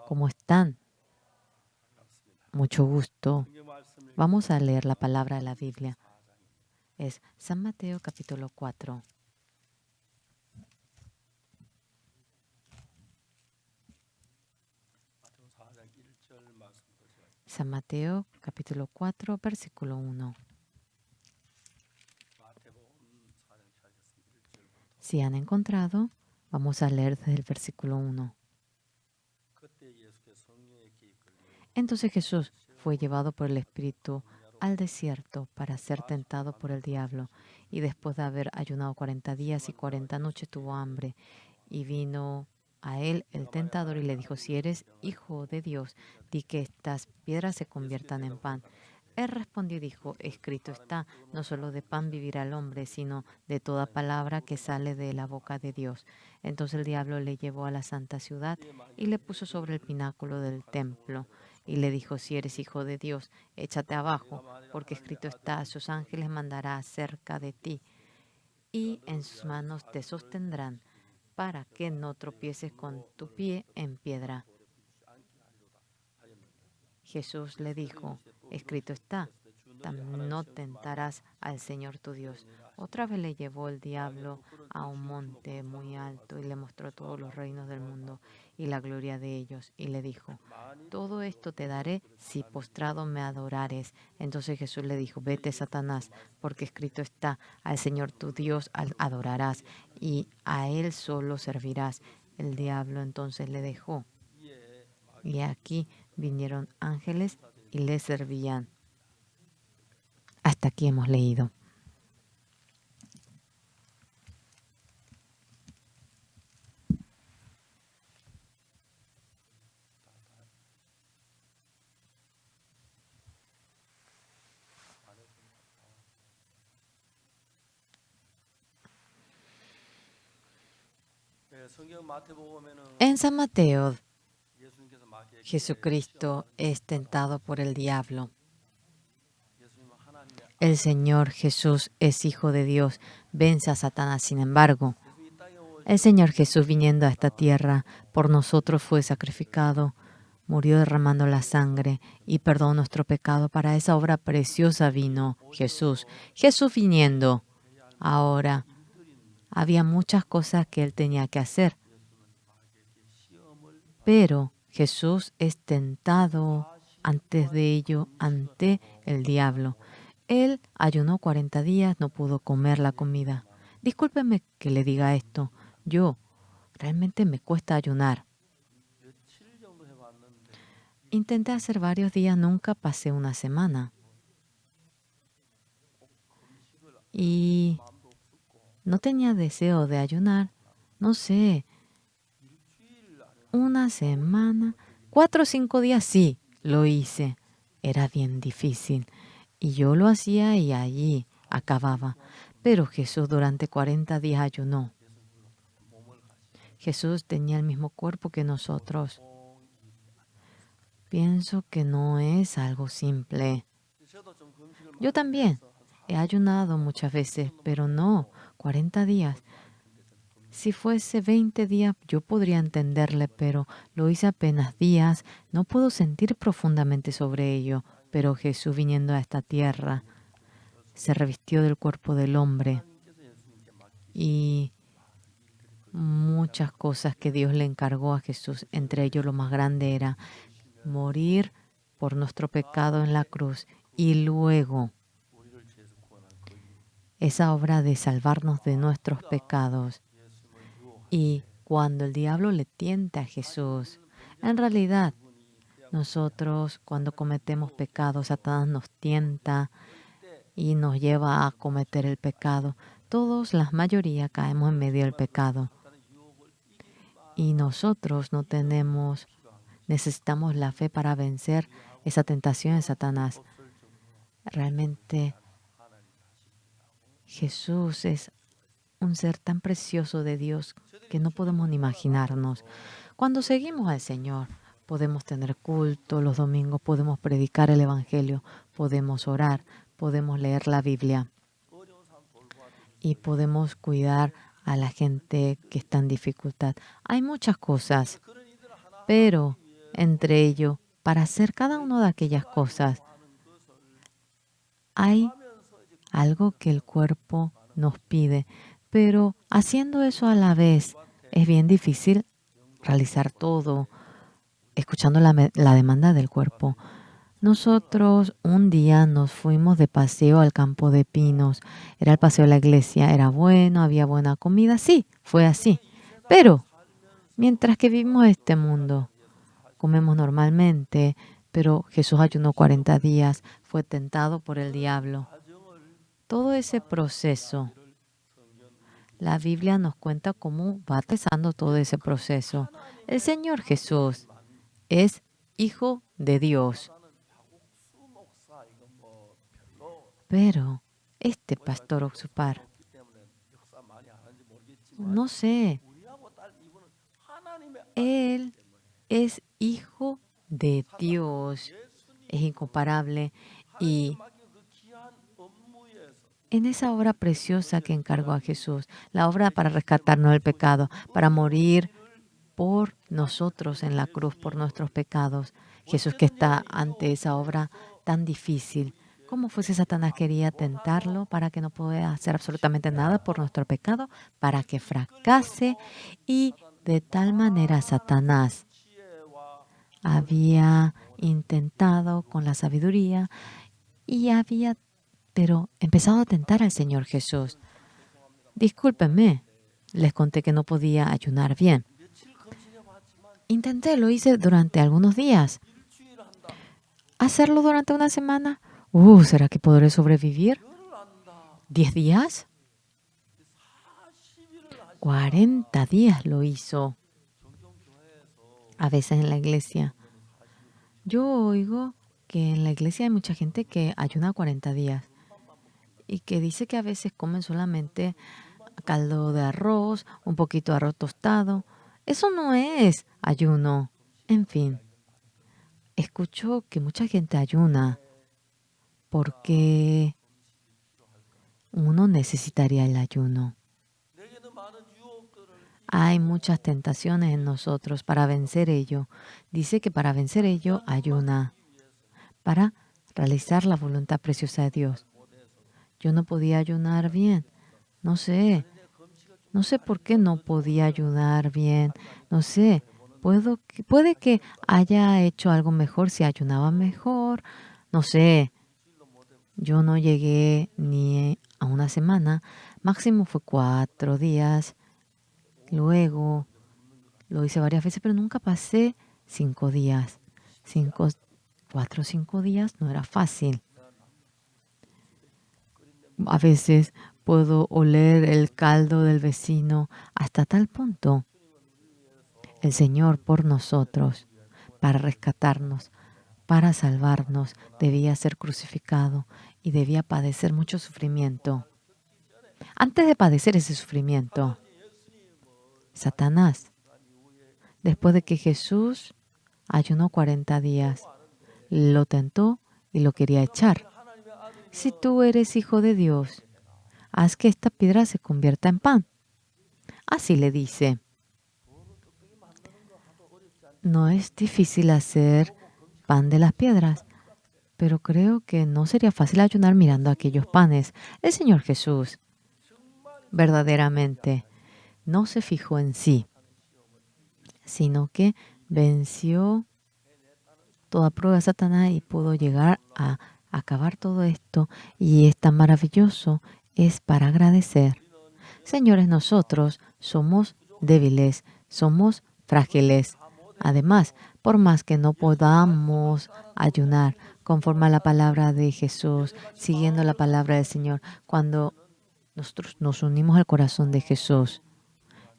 ¿Cómo están? Mucho gusto. Vamos a leer la palabra de la Biblia. Es San Mateo capítulo 4. San Mateo capítulo 4, versículo 1. Si han encontrado, vamos a leer desde el versículo 1. Entonces Jesús fue llevado por el Espíritu al desierto para ser tentado por el diablo, y después de haber ayunado 40 días y 40 noches tuvo hambre, y vino a él el tentador y le dijo: si eres hijo de Dios, di que estas piedras se conviertan en pan. Él respondió y dijo: escrito está, no solo de pan vivirá el hombre, sino de toda palabra que sale de la boca de Dios. Entonces el diablo le llevó a la santa ciudad y le puso sobre el pináculo del templo y le dijo: si eres hijo de Dios, échate abajo, porque escrito está, sus ángeles mandará cerca de ti, y en sus manos te sostendrán, para que no tropieces con tu pie en piedra. Jesús le dijo: escrito está, no tentarás al Señor tu Dios. Otra vez le llevó el diablo a un monte muy alto y le mostró todos los reinos del mundo y la gloria de ellos. Y le dijo: todo esto te daré si postrado me adorares. Entonces Jesús le dijo: vete, Satanás, porque escrito está, al Señor tu Dios adorarás y a Él solo servirás. El diablo entonces le dejó. Y aquí vinieron ángeles y le servían. Hasta aquí hemos leído. En San Mateo, Jesucristo es tentado por el diablo. El Señor Jesús es Hijo de Dios, vence a Satanás. Sin embargo, el Señor Jesús, viniendo a esta tierra, por nosotros fue sacrificado, murió derramando la sangre y perdonó nuestro pecado. Para esa obra preciosa vino Jesús. Jesús viniendo, ahora había muchas cosas que Él tenía que hacer, pero Jesús es tentado antes de ello ante el diablo. Él ayunó 40 días, no pudo comer la comida. Discúlpeme que le diga esto. Yo realmente me cuesta ayunar. Intenté hacer varios días, nunca pasé una semana. Y no tenía deseo de ayunar. No sé, una semana, 4 o 5 días sí, lo hice. Era bien difícil. Y yo lo hacía y allí acababa. Pero Jesús durante 40 días ayunó. Jesús tenía el mismo cuerpo que nosotros. Pienso que no es algo simple. Yo también he ayunado muchas veces, pero no 40 días. Si fuese 20 días, yo podría entenderle, pero lo hice apenas días. No puedo sentir profundamente sobre ello. Pero Jesús, viniendo a esta tierra, se revistió del cuerpo del hombre y muchas cosas que Dios le encargó a Jesús. Entre ellos, lo más grande era morir por nuestro pecado en la cruz y luego esa obra de salvarnos de nuestros pecados. Y cuando el diablo le tienta a Jesús, en realidad nosotros cuando cometemos pecados, Satanás nos tienta y nos lleva a cometer el pecado. Todos, la mayoría, caemos en medio del pecado. Y nosotros necesitamos la fe para vencer esa tentación de Satanás. Realmente Jesús es un ser tan precioso de Dios que no podemos ni imaginarnos. Cuando seguimos al Señor, podemos tener culto los domingos, podemos predicar el Evangelio, podemos orar, podemos leer la Biblia y podemos cuidar a la gente que está en dificultad. Hay muchas cosas, pero entre ellos para hacer cada una de aquellas cosas. Hay algo que el cuerpo nos pide, pero haciendo eso a la vez es bien difícil realizar todo, escuchando la demanda del cuerpo. Nosotros un día nos fuimos de paseo al campo de pinos. Era el paseo de la iglesia, era bueno, había buena comida, sí, fue así. Pero mientras que vivimos este mundo, comemos normalmente, pero Jesús ayunó 40 días, fue tentado por el diablo. Todo ese proceso, la Biblia nos cuenta cómo va pasando todo ese proceso. El Señor Jesús es hijo de Dios, pero este pastor Oxupar, no sé, él es hijo de Dios, es incomparable y en esa obra preciosa que encargó a Jesús, la obra para rescatarnos del pecado, para morir por nosotros en la cruz, por nuestros pecados. Jesús que está ante esa obra tan difícil. ¿Cómo fuese Satanás quería tentarlo para que no pueda hacer absolutamente nada por nuestro pecado, para que fracase? Y de tal manera Satanás había intentado con la sabiduría y había, pero empezado a tentar al Señor Jesús. Discúlpenme, les conté que no podía ayunar bien. Intenté, lo hice durante algunos días. ¿Hacerlo durante una semana? ¿Será que podré sobrevivir? ¿10 días? 40 días lo hizo. A veces en la iglesia. Yo oigo que en la iglesia hay mucha gente que ayuna 40 días y que dice que a veces comen solamente caldo de arroz, un poquito de arroz tostado. Eso no es ayuno. En fin, escucho que mucha gente ayuna porque uno necesitaría el ayuno. Hay muchas tentaciones en nosotros para vencer ello. Dice que para vencer ello ayuna, para realizar la voluntad preciosa de Dios. Yo no podía ayunar bien. No sé. No sé por qué no podía ayunar bien. No sé. Puede que haya hecho algo mejor si ayunaba mejor. No sé. Yo no llegué ni a una semana. Máximo fue 4 días. Luego lo hice varias veces, pero nunca pasé 5 días. 4 o 5 días no era fácil. A veces puedo oler el caldo del vecino hasta tal punto. El Señor por nosotros, para rescatarnos, para salvarnos, debía ser crucificado y debía padecer mucho sufrimiento. Antes de padecer ese sufrimiento, Satanás, después de que Jesús ayunó 40 días, lo tentó y lo quería echar. Si tú eres hijo de Dios, haz que esta piedra se convierta en pan. Así le dice. No es difícil hacer pan de las piedras, pero creo que no sería fácil ayunar mirando aquellos panes. El Señor Jesús verdaderamente no se fijó en sí, sino que venció toda prueba de Satanás y pudo llegar a acabar todo esto. Y es tan maravilloso, es para agradecer. Señores, nosotros somos débiles, somos frágiles. Además, por más que no podamos ayunar conforme a la palabra de Jesús, siguiendo la palabra del Señor, cuando nosotros nos unimos al corazón de Jesús,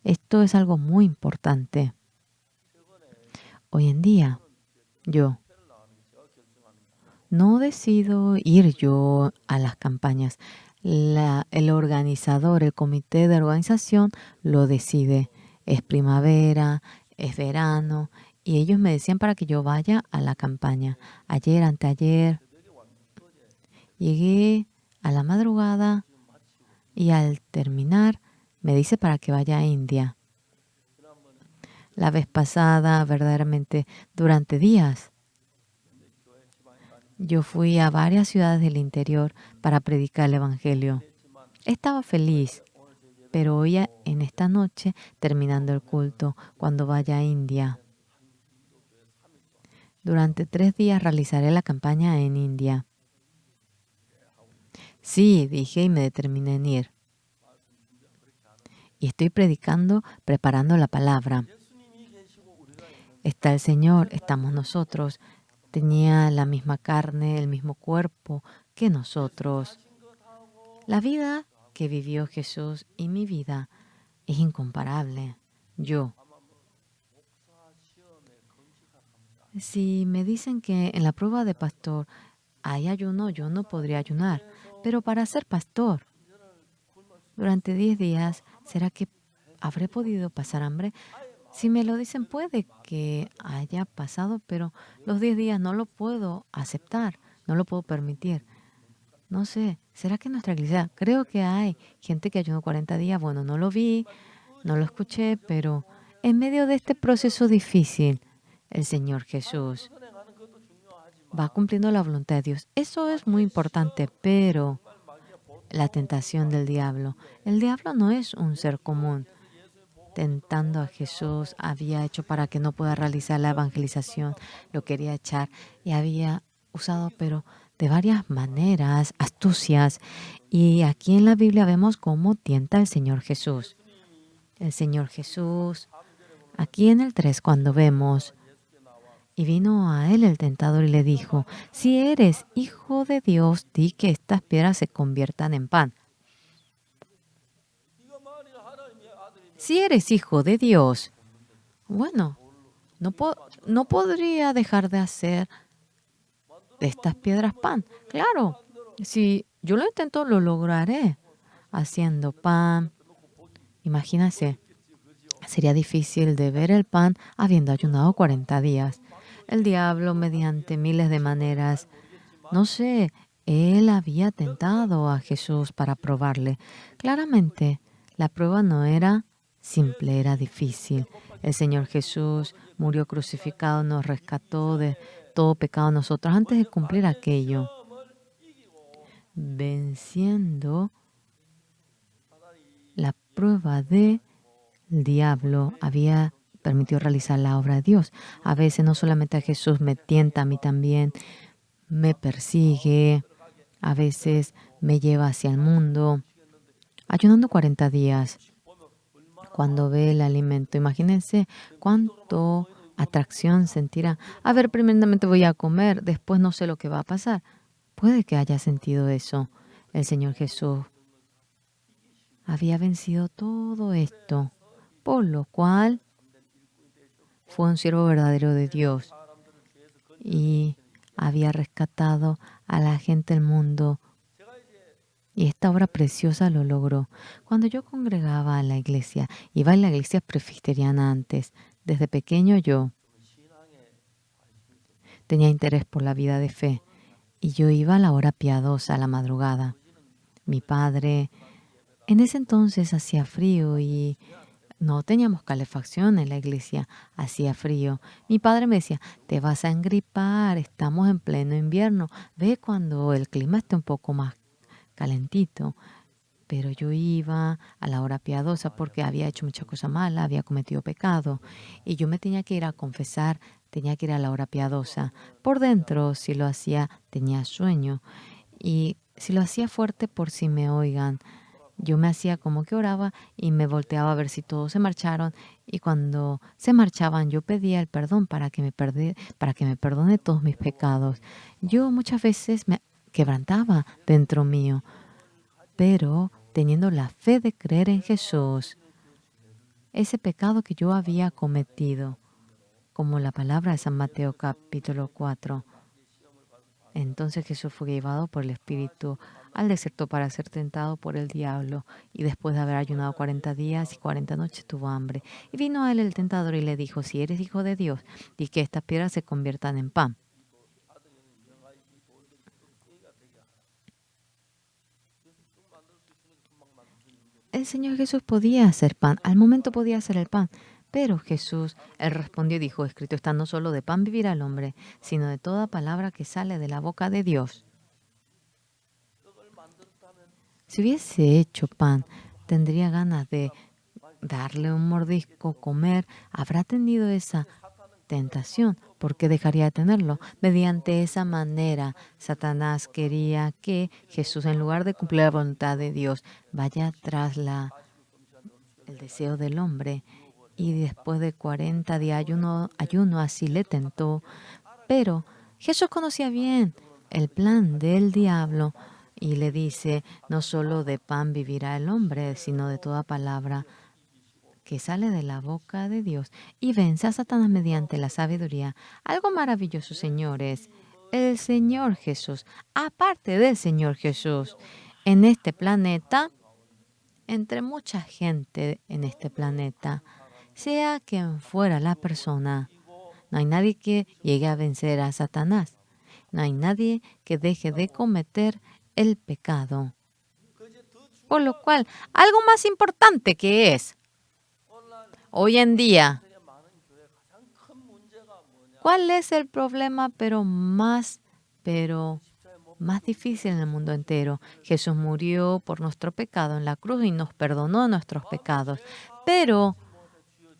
esto es algo muy importante. Hoy en día, yo no decido ir yo a las campañas. El organizador, el comité de organización lo decide. Es primavera, es verano, y ellos me decían para que yo vaya a la campaña. Ayer, anteayer, llegué a la madrugada y al terminar me dice para que vaya a India. la vez pasada, verdaderamente durante días. Yo fui a varias ciudades del interior para predicar el Evangelio. Estaba feliz, pero hoy en esta noche, terminando el culto, cuando vaya a India, durante 3 días realizaré la campaña en India. Sí, dije y me determiné en ir. Y estoy predicando, preparando la palabra. Está el Señor, estamos nosotros. Tenía la misma carne, el mismo cuerpo que nosotros. La vida que vivió Jesús y mi vida es incomparable. Yo, si me dicen que en la prueba de pastor hay ayuno, yo no podría ayunar. Pero para ser pastor, durante 10 días, ¿será que habré podido pasar hambre? Si me lo dicen, puede que haya pasado, pero los 10 días no lo puedo aceptar, no lo puedo permitir. No sé, ¿será que en nuestra iglesia creo que hay gente que ayunó 40 días? Bueno, no lo vi, no lo escuché, pero en medio de este proceso difícil, el Señor Jesús va cumpliendo la voluntad de Dios. Eso es muy importante, pero la tentación del diablo. El diablo no es un ser común. Tentando a Jesús, había hecho para que no pueda realizar la evangelización, lo quería echar y había usado, pero de varias maneras, astucias. Y aquí en la Biblia vemos cómo tienta el Señor Jesús. El Señor Jesús, aquí en el 3, cuando vemos, y vino a él el tentador y le dijo, si eres hijo de Dios, di que estas piedras se conviertan en pan. Si eres hijo de Dios, bueno, no podría dejar de hacer de estas piedras pan. Claro, si yo lo intento, lo lograré haciendo pan. Imagínense, sería difícil de ver el pan habiendo ayunado 40 días. El diablo, mediante miles de maneras, no sé, él había tentado a Jesús para probarle. Claramente, la prueba no era simple, era difícil. El Señor Jesús murió crucificado, nos rescató de todo pecado a nosotros antes de cumplir aquello, venciendo la prueba de el diablo había permitido realizar la obra de Dios. A veces no solamente a Jesús me tienta, a mí también me persigue, a veces me lleva hacia el mundo. Ayunando 40 días, cuando ve el alimento, imagínense cuánto atracción sentirá. A ver, primeramente voy a comer, después no sé lo que va a pasar. Puede que haya sentido eso. El Señor Jesús había vencido todo esto, por lo cual fue un siervo verdadero de Dios y había rescatado a la gente del mundo. Y esta obra preciosa lo logró. Cuando yo congregaba en la iglesia, iba a la iglesia presbiteriana antes. Desde pequeño yo tenía interés por la vida de fe y yo iba a la hora piadosa, a la madrugada. Mi padre, en ese entonces hacía frío y no teníamos calefacción en la iglesia, hacía frío. Mi padre me decía, te vas a engripar, estamos en pleno invierno, ve cuando el clima esté un poco más calentito. Pero yo iba a la hora piadosa porque había hecho mucha cosa mala, había cometido pecado y yo me tenía que ir a confesar, tenía que ir a la hora piadosa. Por dentro, si lo hacía, tenía sueño y si lo hacía fuerte por si me oigan, yo me hacía como que oraba y me volteaba a ver si todos se marcharon y cuando se marchaban yo pedía el perdón para que me perdone todos mis pecados. Yo muchas veces me quebrantaba dentro mío, pero teniendo la fe de creer en Jesús, ese pecado que yo había cometido, como la palabra de San Mateo capítulo 4, entonces Jesús fue llevado por el Espíritu al desierto para ser tentado por el diablo, y después de haber ayunado 40 días y 40 noches tuvo hambre. Y vino a él el tentador y le dijo, si eres hijo de Dios, di que estas piedras se conviertan en pan. El Señor Jesús podía hacer pan, al momento podía hacer el pan, Pero Jesús, él respondió y dijo, escrito está, no solo de pan vivirá el hombre, sino de toda palabra que sale de la boca de Dios. Si hubiese hecho pan, tendría ganas de darle un mordisco, comer, habrá tenido esa tentación. ¿Por qué dejaría de tenerlo? Mediante esa manera, Satanás quería que Jesús, en lugar de cumplir la voluntad de Dios, vaya tras el deseo del hombre. Y después de 40 días ayuno, así le tentó. Pero Jesús conocía bien el plan del diablo y le dice, no solo de pan vivirá el hombre, sino de toda palabra que sale de la boca de Dios, y vence a Satanás mediante la sabiduría. Algo maravilloso, señores. El Señor Jesús, aparte del Señor Jesús, en este planeta, entre mucha gente en este planeta, sea quien fuera la persona, no hay nadie que llegue a vencer a Satanás. No hay nadie que deje de cometer el pecado. Por lo cual, algo más importante que es, hoy en día, ¿cuál es el problema pero más difícil en el mundo entero? Jesús murió por nuestro pecado en la cruz y nos perdonó nuestros pecados. Pero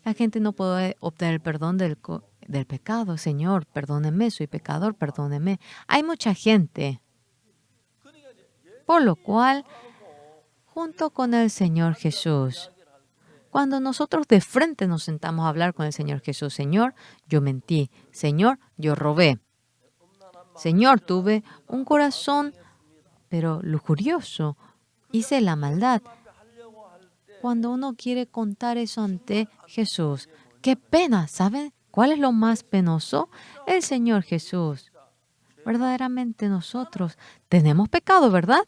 la gente no puede obtener el perdón del pecado. Señor, perdóneme, soy pecador, perdóneme. Hay mucha gente. Por lo cual, junto con el Señor Jesús, cuando nosotros de frente nos sentamos a hablar con el Señor Jesús, Señor, yo mentí. Señor, yo robé. Señor, tuve un corazón, pero lujurioso. Hice la maldad. Cuando uno quiere contar eso ante Jesús, qué pena, ¿saben cuál es lo más penoso? El Señor Jesús. Verdaderamente nosotros tenemos pecado, ¿verdad?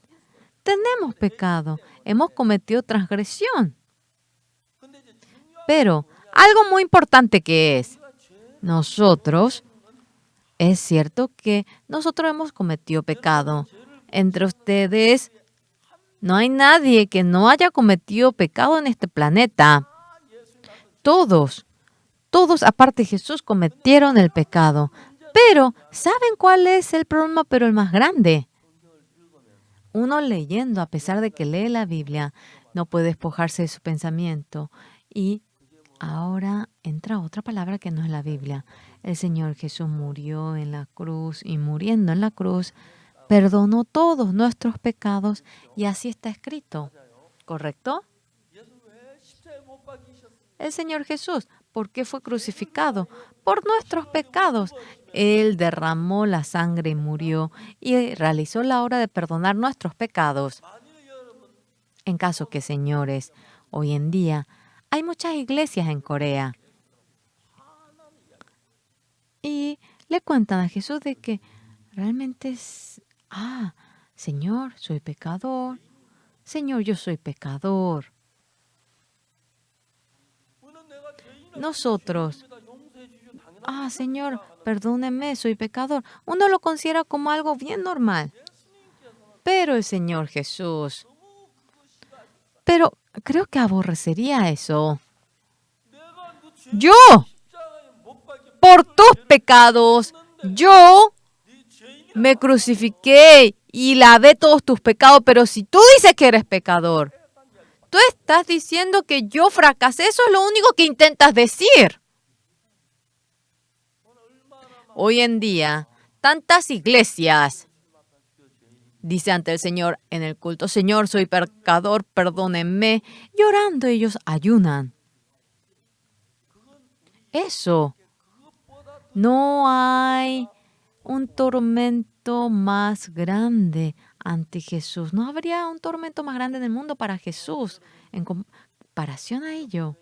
Tenemos pecado. Hemos cometido transgresión. Pero algo muy importante que es, nosotros, es cierto que nosotros hemos cometido pecado. Entre ustedes, no hay nadie que no haya cometido pecado en este planeta. Todos, aparte de Jesús, cometieron el pecado. Pero, ¿saben cuál es el problema, pero el más grande? Uno leyendo, a pesar de que lee la Biblia, no puede despojarse de su pensamiento. Y ahora entra otra palabra que no es la Biblia. El Señor Jesús murió en la cruz y muriendo en la cruz, perdonó todos nuestros pecados y así está escrito. ¿Correcto? El Señor Jesús, ¿por qué fue crucificado? Por nuestros pecados. Él derramó la sangre y murió y realizó la obra de perdonar nuestros pecados. En caso que, señores, hoy en día hay muchas iglesias en Corea y le cuentan a Jesús de que realmente Señor, soy pecador. Señor, yo soy pecador. Nosotros, Señor, perdóneme, soy pecador. Uno lo considera como algo bien normal. Pero el Señor Jesús, pero creo que aborrecería eso. Yo, por tus pecados, yo me crucifiqué y lavé todos tus pecados, pero si tú dices que eres pecador, tú estás diciendo que yo fracasé, eso es lo único que intentas decir. Hoy en día, tantas iglesias dice ante el Señor en el culto, Señor, soy pecador, perdónenme. Llorando ellos ayunan. Eso. No hay un tormento más grande ante Jesús. No habría un tormento más grande en el mundo para Jesús en comparación a ello.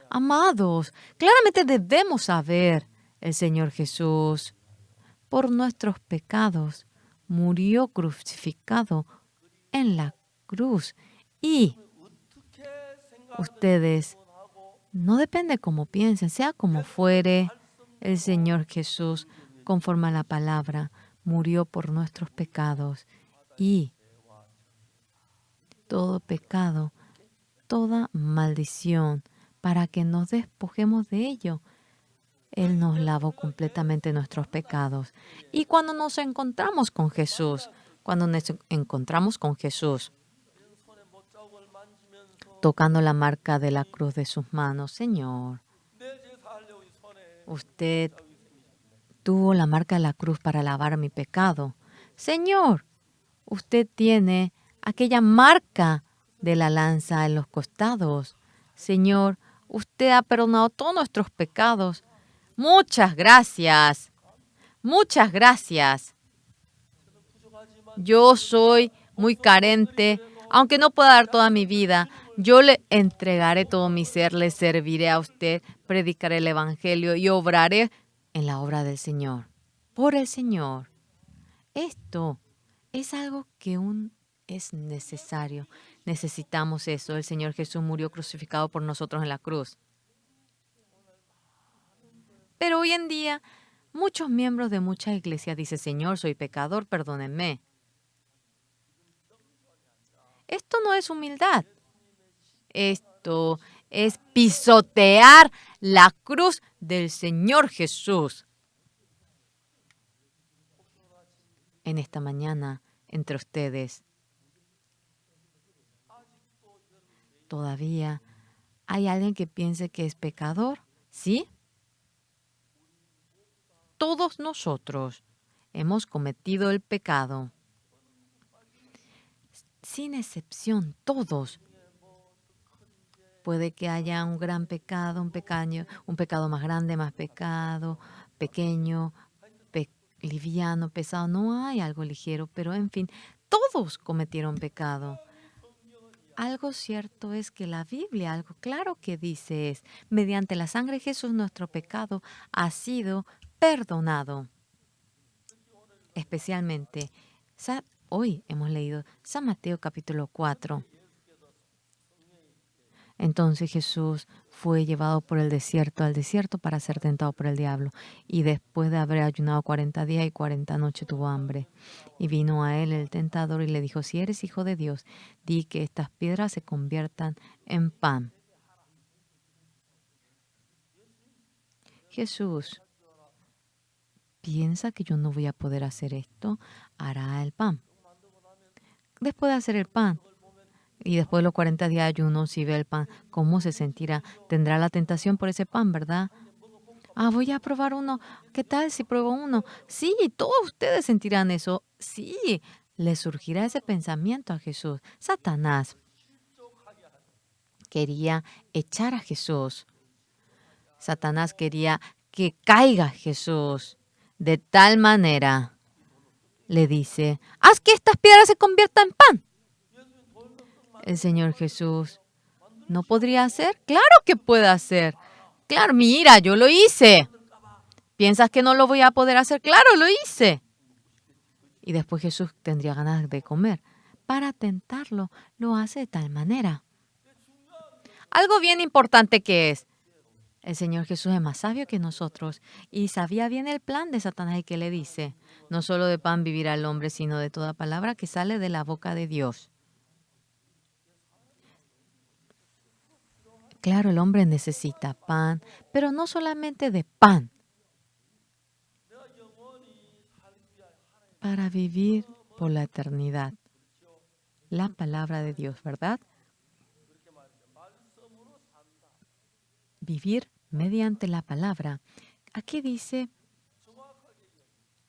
Amados, claramente debemos saber el Señor Jesús por nuestros pecados murió crucificado en la cruz. Y ustedes, no depende cómo piensen, sea como fuere, el Señor Jesús, conforme a la palabra, murió por nuestros pecados. Y todo pecado, toda maldición, para que nos despojemos de ello. Él nos lavó completamente nuestros pecados. Y cuando nos encontramos con Jesús, tocando la marca de la cruz de sus manos, Señor, usted tuvo la marca de la cruz para lavar mi pecado. Señor, usted tiene aquella marca de la lanza en los costados. Señor, usted ha perdonado todos nuestros pecados. Muchas gracias. Muchas gracias. Yo soy muy carente, aunque no pueda dar toda mi vida. Yo le entregaré todo mi ser, le serviré a usted, predicaré el Evangelio y obraré en la obra del Señor, por el Señor. Esto es algo que es necesario. Necesitamos eso. El Señor Jesús murió crucificado por nosotros en la cruz. Pero hoy en día, muchos miembros de muchas iglesias dicen, Señor, soy pecador, perdónenme. Esto no es humildad. Esto es pisotear la cruz del Señor Jesús. En esta mañana, entre ustedes, ¿todavía hay alguien que piense que es pecador? ¿Sí? Todos nosotros hemos cometido el pecado. Sin excepción, todos. Puede que haya un gran pecado, un pecado más grande, más pecado, pequeño, liviano, pesado. No hay algo ligero, pero en fin, todos cometieron pecado. Algo cierto es que la Biblia, algo claro que dice es, mediante la sangre de Jesús nuestro pecado ha sido perdonado. Especialmente, hoy hemos leído San Mateo capítulo 4. Entonces Jesús fue llevado por el desierto al desierto para ser tentado por el diablo. Y después de haber ayunado 40 días y 40 noches tuvo hambre. Y vino a él el tentador y le dijo, si eres hijo de Dios, di que estas piedras se conviertan en pan. Jesús piensa que yo no voy a poder hacer esto, hará el pan. Después de hacer el pan, y después de los 40 días de ayuno, si ve el pan, ¿cómo se sentirá? Tendrá la tentación por ese pan, ¿verdad? Voy a probar uno. ¿Qué tal si pruebo uno? Sí, todos ustedes sentirán eso. Sí, le surgirá ese pensamiento a Jesús. Satanás quería echar a Jesús. Satanás quería que caiga Jesús. De tal manera, le dice, haz que estas piedras se conviertan en pan. El Señor Jesús no podría hacer. Claro que puede hacer. Claro, mira, yo lo hice. ¿Piensas que no lo voy a poder hacer? Claro, lo hice. Y después Jesús tendría ganas de comer. Para tentarlo, lo hace de tal manera. Algo bien importante que es, el Señor Jesús es más sabio que nosotros y sabía bien el plan de Satanás y que le dice, no solo de pan vivirá el hombre, sino de toda palabra que sale de la boca de Dios. Claro, el hombre necesita pan, pero no solamente de pan. Para vivir por la eternidad. La palabra de Dios, ¿verdad? Vivir mediante la palabra. Aquí dice,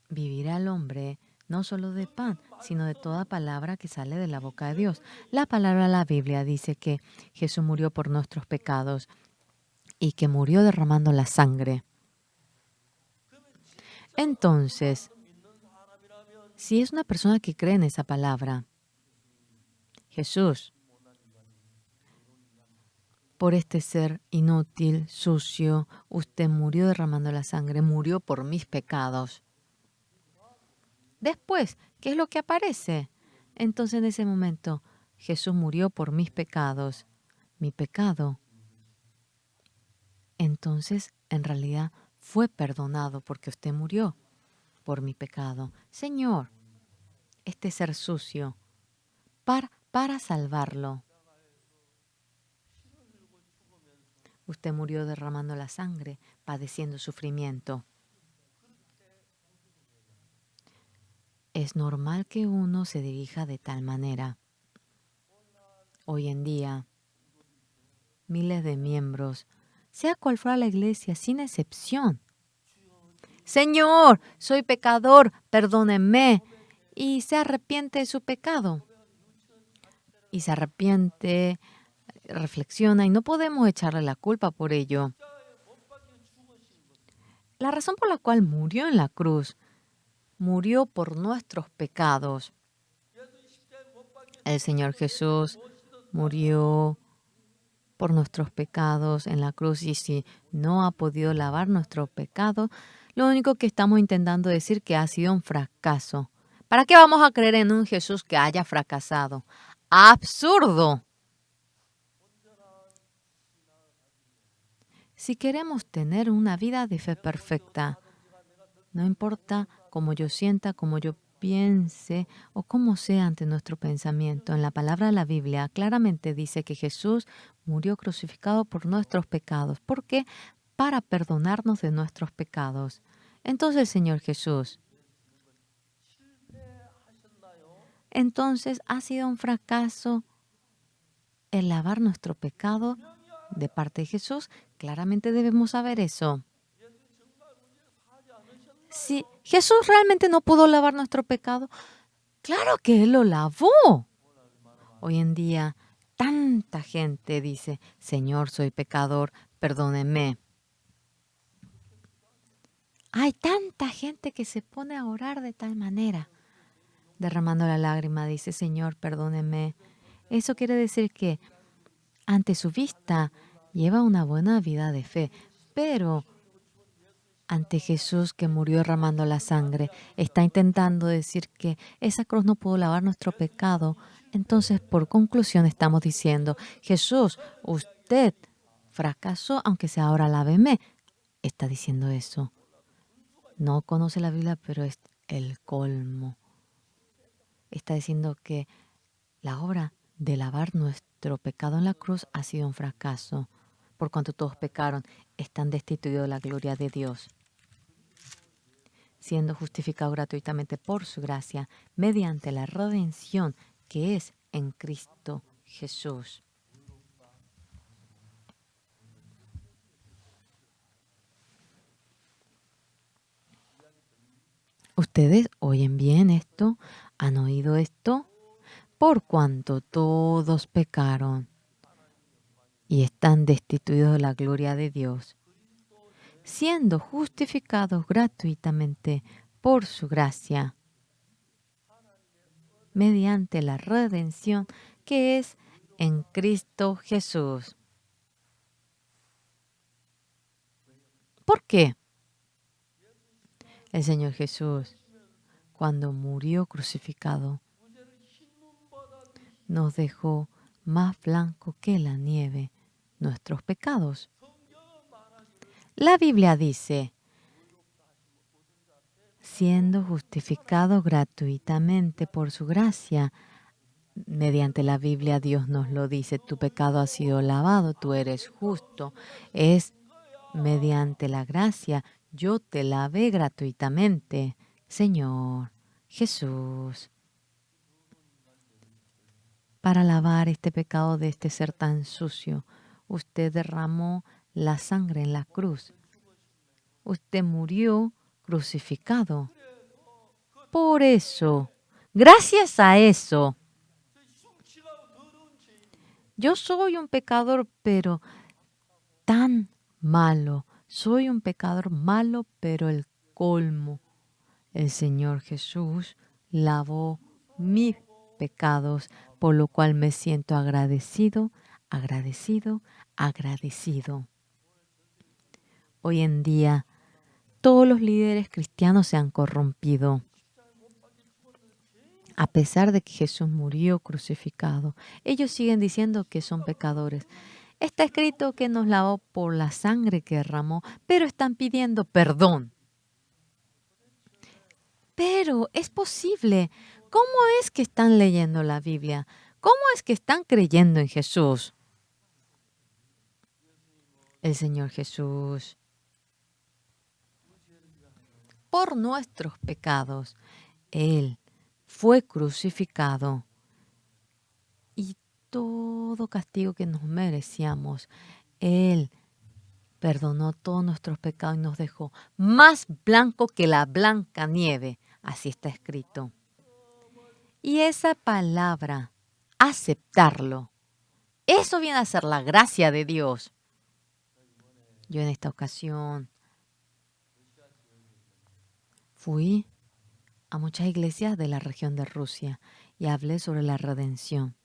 vivirá el hombre no solo de pan, sino de toda palabra que sale de la boca de Dios. La palabra de la Biblia dice que Jesús murió por nuestros pecados y que murió derramando la sangre. Entonces, si es una persona que cree en esa palabra, Jesús, por este ser inútil, sucio, usted murió derramando la sangre, murió por mis pecados. Después, ¿qué es lo que aparece? Entonces en ese momento, Jesús murió por mis pecados, mi pecado. Entonces, en realidad, fue perdonado porque usted murió por mi pecado. Señor, este ser sucio, para salvarlo, Usted murió derramando la sangre, padeciendo sufrimiento. Es normal que uno se dirija de tal manera. Hoy en día, miles de miembros, sea cual fuera la iglesia, sin excepción. Señor, soy pecador, perdónenme. Y se arrepiente de su pecado. Y se arrepiente, reflexiona y no podemos echarle la culpa por ello. La razón por la cual murió en la cruz, murió por nuestros pecados. El Señor Jesús murió por nuestros pecados en la cruz y si no ha podido lavar nuestro pecado, lo único que estamos intentando decir que ha sido un fracaso. ¿Para qué vamos a creer en un Jesús que haya fracasado? ¡Absurdo! Si queremos tener una vida de fe perfecta, no importa cómo yo sienta, cómo yo piense o cómo sea ante nuestro pensamiento. En la palabra de la Biblia claramente dice que Jesús murió crucificado por nuestros pecados. ¿Por qué? Para perdonarnos de nuestros pecados. Entonces, Señor Jesús, entonces ha sido un fracaso el lavar nuestro pecado de parte de Jesús. Claramente debemos saber eso. Si Jesús realmente no pudo lavar nuestro pecado, claro que Él lo lavó. Hoy en día, tanta gente dice, Señor, soy pecador, perdóneme. Hay tanta gente que se pone a orar de tal manera, derramando la lágrima, dice, Señor, perdóneme. Eso quiere decir que ante su vista lleva una buena vida de fe, pero ante Jesús que murió derramando la sangre, está intentando decir que esa cruz no pudo lavar nuestro pecado. Entonces, por conclusión, estamos diciendo, Jesús, usted fracasó, aunque sea ahora láveme. Está diciendo eso. No conoce la Biblia, pero es el colmo. Está diciendo que la obra de lavar nuestro pecado en la cruz ha sido un fracaso. Por cuanto todos pecaron, están destituidos de la gloria de Dios, siendo justificado gratuitamente por su gracia, mediante la redención que es en Cristo Jesús. ¿Ustedes oyen bien esto? ¿Han oído esto? Por cuanto todos pecaron y están destituidos de la gloria de Dios, siendo justificados gratuitamente por su gracia, mediante la redención que es en Cristo Jesús. ¿Por qué? El Señor Jesús, cuando murió crucificado, nos dejó más blanco que la nieve nuestros pecados. La Biblia dice, siendo justificado gratuitamente por su gracia, mediante la Biblia Dios nos lo dice, tu pecado ha sido lavado, tú eres justo, es mediante la gracia, yo te lavé gratuitamente, Señor Jesús. Para lavar este pecado de este ser tan sucio, usted derramó la sangre en la cruz. Usted murió crucificado. Por eso, gracias a eso, yo soy un pecador, pero tan malo. Soy un pecador malo, pero el colmo. El Señor Jesús lavó mis pecados, por lo cual me siento agradecido, agradecido, agradecido. Hoy en día, todos los líderes cristianos se han corrompido. A pesar de que Jesús murió crucificado, ellos siguen diciendo que son pecadores. Está escrito que nos lavó por la sangre que derramó, pero están pidiendo perdón. Pero es posible. ¿Cómo es que están leyendo la Biblia? ¿Cómo es que están creyendo en Jesús? El Señor Jesús, por nuestros pecados, Él fue crucificado y todo castigo que nos merecíamos, Él perdonó todos nuestros pecados y nos dejó más blanco que la blanca nieve. Así está escrito. Y esa palabra, aceptarlo, eso viene a ser la gracia de Dios. Yo en esta ocasión fui a muchas iglesias de la región de Rusia y hablé sobre la redención.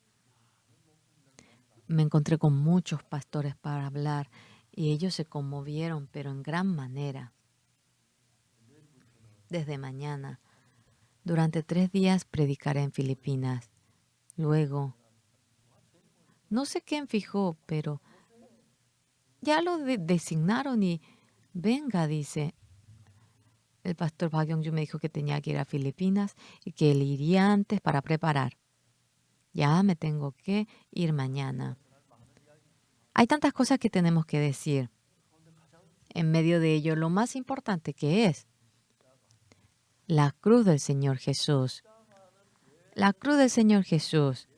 Me encontré con muchos pastores para hablar y ellos se conmovieron, pero en gran manera. Desde mañana, durante 3 días predicaré en Filipinas. Luego, no sé quién fijó, pero ya lo designaron y venga, dice. El pastor Park Young-ju me dijo que tenía que ir a Filipinas y que él iría antes para preparar. Ya me tengo que ir mañana. Hay tantas cosas que tenemos que decir. En medio de ello, lo más importante que es la cruz del Señor Jesús. La cruz del Señor Jesús.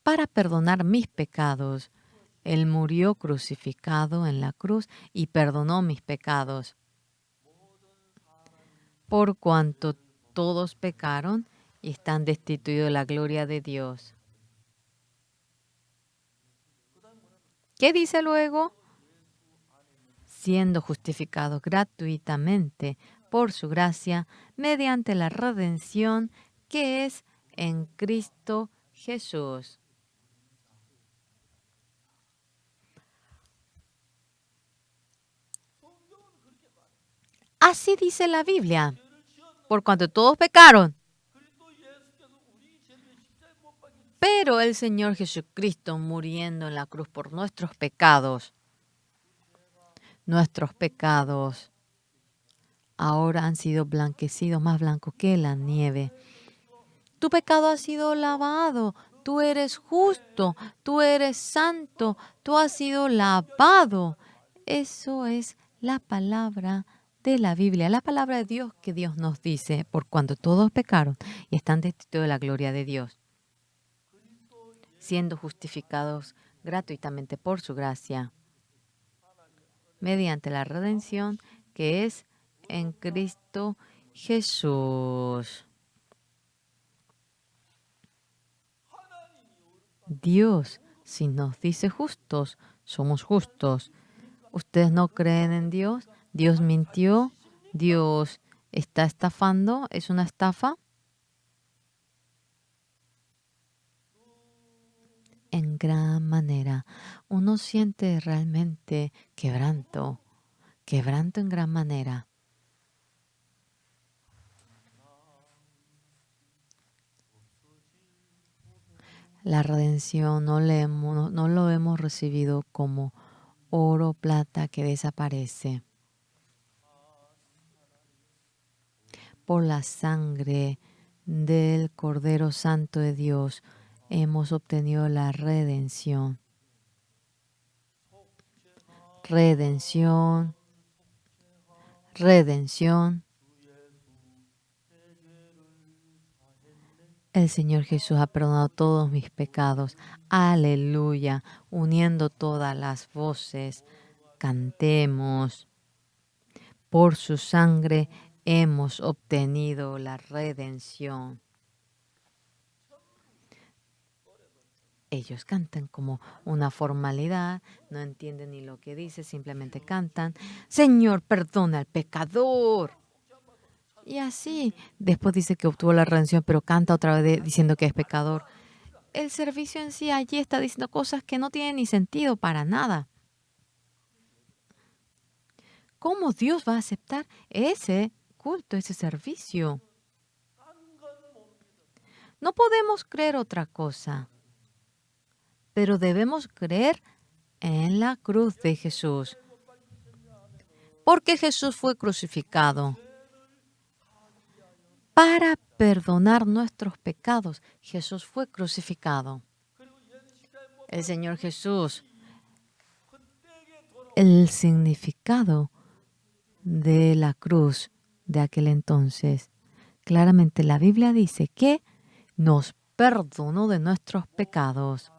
Para perdonar mis pecados, Él murió crucificado en la cruz y perdonó mis pecados. Por cuanto todos pecaron y están destituidos de la gloria de Dios. ¿Qué dice luego? Siendo justificados gratuitamente por su gracia, mediante la redención que es en Cristo Jesús. Así dice la Biblia. Por cuanto todos pecaron. Pero el Señor Jesucristo muriendo en la cruz por nuestros pecados ahora han sido blanquecidos, más blancos que la nieve. Tu pecado ha sido lavado, tú eres justo, tú eres santo, tú has sido lavado. Eso es la palabra de la Biblia, la palabra de Dios que Dios nos dice, por cuanto todos pecaron y están destituidos de la gloria de Dios, siendo justificados gratuitamente por su gracia, mediante la redención que es en Cristo Jesús. Dios, si nos dice justos, somos justos. ¿Ustedes no creen en Dios? ¿Dios mintió? ¿Dios está estafando? ¿Es una estafa? En gran manera. Uno siente realmente quebranto en gran manera. La redención no lo hemos recibido como oro, plata que desaparece. Por la sangre del Cordero Santo de Dios hemos obtenido la redención. Redención. Redención. El Señor Jesús ha perdonado todos mis pecados. Aleluya. Uniendo todas las voces, cantemos. Por su sangre hemos obtenido la redención. Ellos cantan como una formalidad, no entienden ni lo que dice, simplemente cantan, Señor, perdona al pecador. Y así, después dice que obtuvo la redención, pero canta otra vez diciendo que es pecador. El servicio en sí allí está diciendo cosas que no tienen ni sentido para nada. ¿Cómo Dios va a aceptar ese culto, ese servicio? No podemos creer otra cosa, pero debemos creer en la cruz de Jesús. Porque Jesús fue crucificado para perdonar nuestros pecados. Jesús fue crucificado. El Señor Jesús el significado de la cruz de aquel entonces. Claramente la Biblia dice que nos perdonó de nuestros pecados,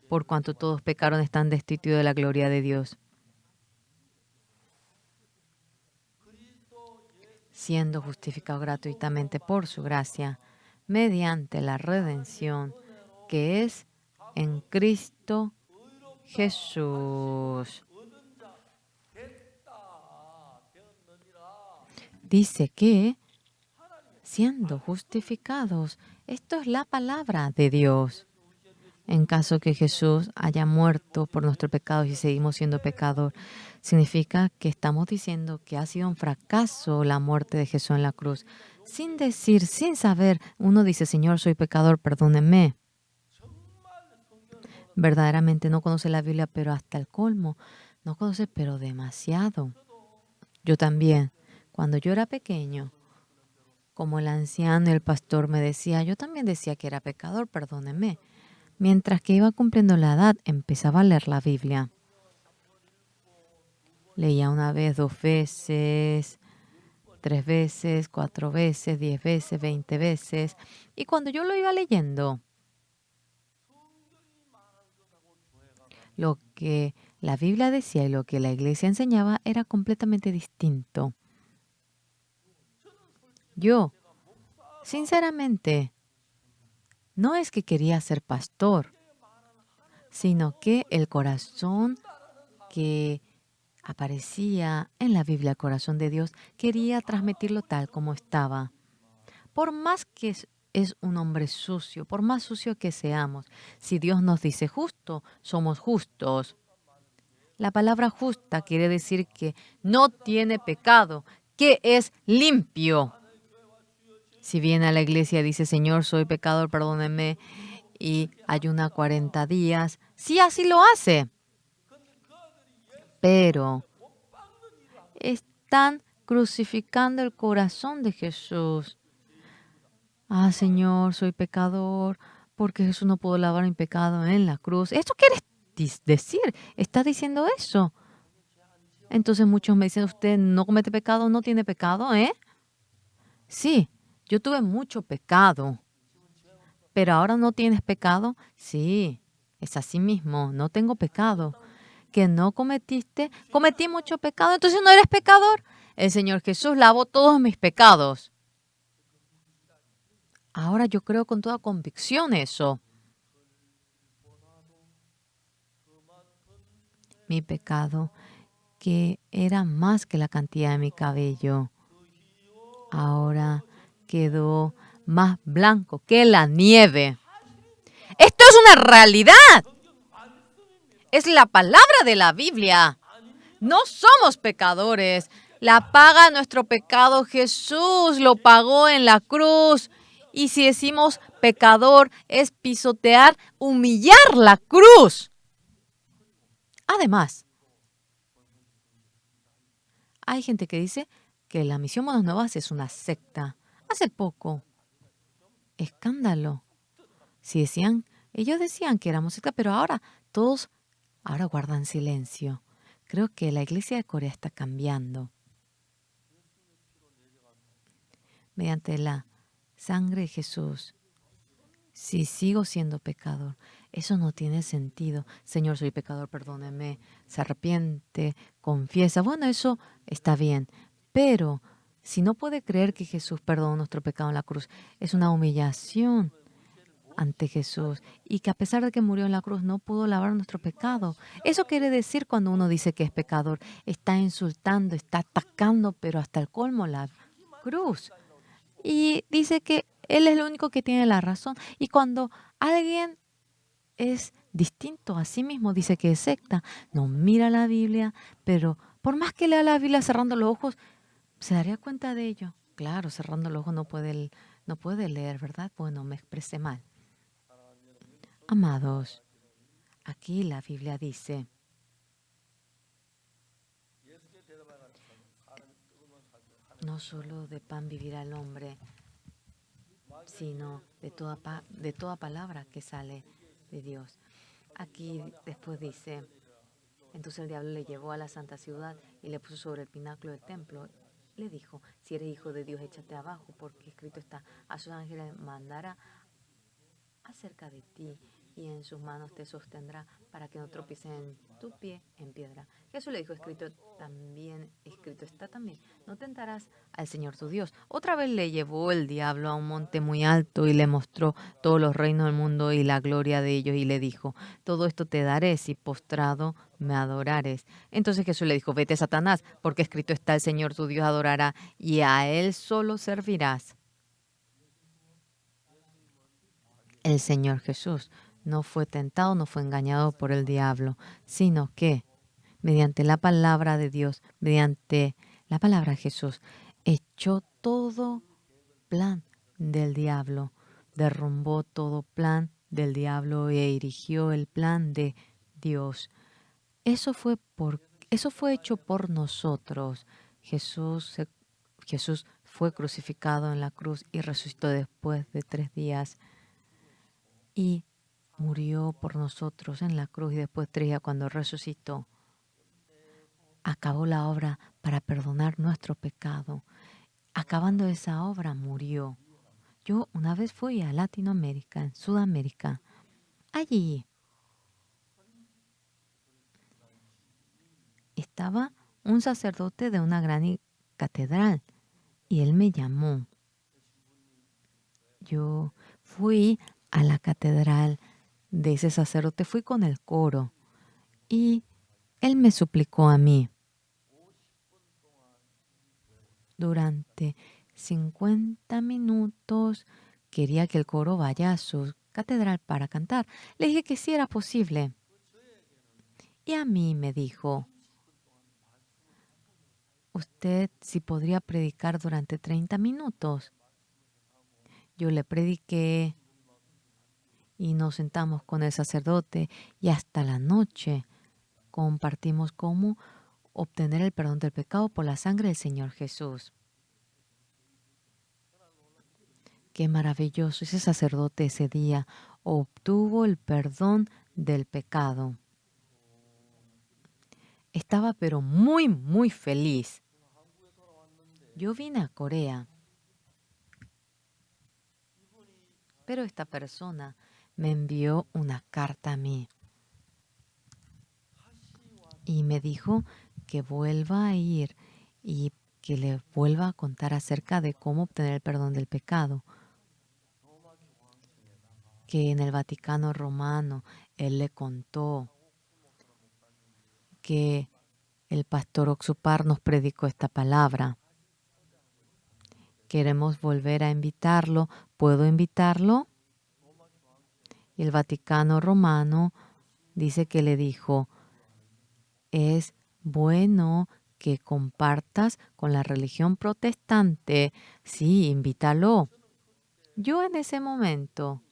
por cuanto todos pecaron están destituidos de la gloria de Dios, siendo justificados gratuitamente por su gracia, mediante la redención que es en Cristo Jesús. Dice que siendo justificados, esto es la palabra de Dios. En caso que Jesús haya muerto por nuestros pecados y seguimos siendo pecadores, significa que estamos diciendo que ha sido un fracaso la muerte de Jesús en la cruz. Sin decir, sin saber, uno dice, Señor, soy pecador, perdóneme. Verdaderamente no conoce la Biblia, pero hasta el colmo. No conoce, pero demasiado. Yo también. Cuando yo era pequeño, como el anciano y el pastor me decía, yo también decía que era pecador, perdóneme. Mientras que iba cumpliendo la edad, empezaba a leer la Biblia. Leía una vez, 2 veces, 3 veces, 4 veces, 10 veces, 20 veces. Y cuando yo lo iba leyendo, lo que la Biblia decía y lo que la iglesia enseñaba era completamente distinto. Yo, sinceramente, no es que quería ser pastor, sino que el corazón que aparecía en la Biblia, el corazón de Dios, quería transmitirlo tal como estaba. Por más que es un hombre sucio, por más sucio que seamos, si Dios nos dice justo, somos justos. La palabra justa quiere decir que no tiene pecado, que es limpio. Si viene a la iglesia y dice, Señor, soy pecador, perdóneme, y ayuna 40 días, sí, así lo hace. Pero están crucificando el corazón de Jesús. Ah, Señor, soy pecador, porque Jesús no pudo lavar mi pecado en la cruz. ¿Esto quiere decir? ¿Está diciendo eso? Entonces muchos me dicen, usted no comete pecado, no tiene pecado, ¿eh? Sí, yo tuve mucho pecado, pero ahora no tienes pecado. Sí, es así mismo, no tengo pecado. Que no cometiste, cometí mucho pecado, entonces no eres pecador. El Señor Jesús lavó todos mis pecados. Ahora yo creo con toda convicción eso. Mi pecado, que era más que la cantidad de mi cabello, ahora quedó más blanco que la nieve. Esto es una realidad. Es la palabra de la Biblia. No somos pecadores. La paga de nuestro pecado Jesús lo pagó en la cruz. Y si decimos pecador es pisotear, humillar la cruz. Además, hay gente que dice que la Misión Buenas Nuevas es una secta. Hace poco, escándalo. Si decían, ellos decían que éramos secta, pero ahora todos ahora guardan silencio. Creo que la iglesia de Corea está cambiando. Mediante la sangre de Jesús, si sigo siendo pecador, eso no tiene sentido. Señor, soy pecador, perdóneme. Se arrepiente, confiesa. Bueno, eso está bien. Pero si no puede creer que Jesús perdonó nuestro pecado en la cruz, es una humillación ante Jesús y que a pesar de que murió en la cruz no pudo lavar nuestro pecado. Eso quiere decir cuando uno dice que es pecador, está insultando, está atacando, pero hasta el colmo la cruz. Y dice que Él es el único que tiene la razón. Y cuando alguien es distinto a sí mismo, dice que es secta, no mira la Biblia, pero por más que lea la Biblia cerrando los ojos, se daría cuenta de ello. Claro, cerrando los ojos no puede leer, ¿verdad? Bueno, me expresé mal. Amados, aquí la Biblia dice, no solo de pan vivirá el hombre, sino de toda palabra que sale de Dios. Aquí después dice, Entonces el diablo le llevó a la santa ciudad y le puso sobre el pináculo del templo. Le dijo, si eres hijo de Dios, échate abajo, porque escrito está, a sus ángeles mandará acerca de ti y en sus manos te sostendrá para que no tropieces en tu pie en piedra. Jesús le dijo, escrito está también, no tentarás al Señor tu Dios. Otra vez le llevó el diablo a un monte muy alto y le mostró todos los reinos del mundo y la gloria de ellos y le dijo, todo esto te daré si postrado me adorares. Entonces Jesús le dijo, vete Satanás, porque escrito está, el Señor tu Dios adorará y a él solo servirás. El Señor Jesús no fue tentado, no fue engañado por el diablo, sino que mediante la palabra de Dios, mediante la palabra de Jesús, echó todo plan del diablo, derrumbó todo plan del diablo e erigió el plan de Dios. Eso fue hecho por nosotros. Jesús fue crucificado en la cruz y resucitó después de 3 días y murió por nosotros en la cruz y después 3 días cuando resucitó, acabó la obra para perdonar nuestro pecado. Acabando esa obra murió. Yo una vez fui a Latinoamérica, en Sudamérica. Allí estaba un sacerdote de una gran catedral y él me llamó. Yo fui a la catedral de ese sacerdote, fui con el coro y él me suplicó a mí. Durante 50 minutos quería que el coro vaya a su catedral para cantar. Le dije que sí era posible. Y a mí me dijo, ¿usted sí podría predicar durante 30 minutos? Yo le prediqué y nos sentamos con el sacerdote y hasta la noche compartimos cómo obtener el perdón del pecado por la sangre del Señor Jesús. Qué maravilloso. Ese sacerdote ese día obtuvo el perdón del pecado. Estaba pero muy, muy feliz. Yo vine a Corea, pero esta persona me envió una carta a mí y me dijo que vuelva a ir y que le vuelva a contar acerca de cómo obtener el perdón del pecado. Que en el Vaticano Romano él le contó que el pastor Oxupar nos predicó esta palabra. Queremos volver a invitarlo. ¿Puedo invitarlo? Y el Vaticano Romano dice que le dijo, es bueno que compartas con la religión protestante. Sí, invítalo. Yo en ese momento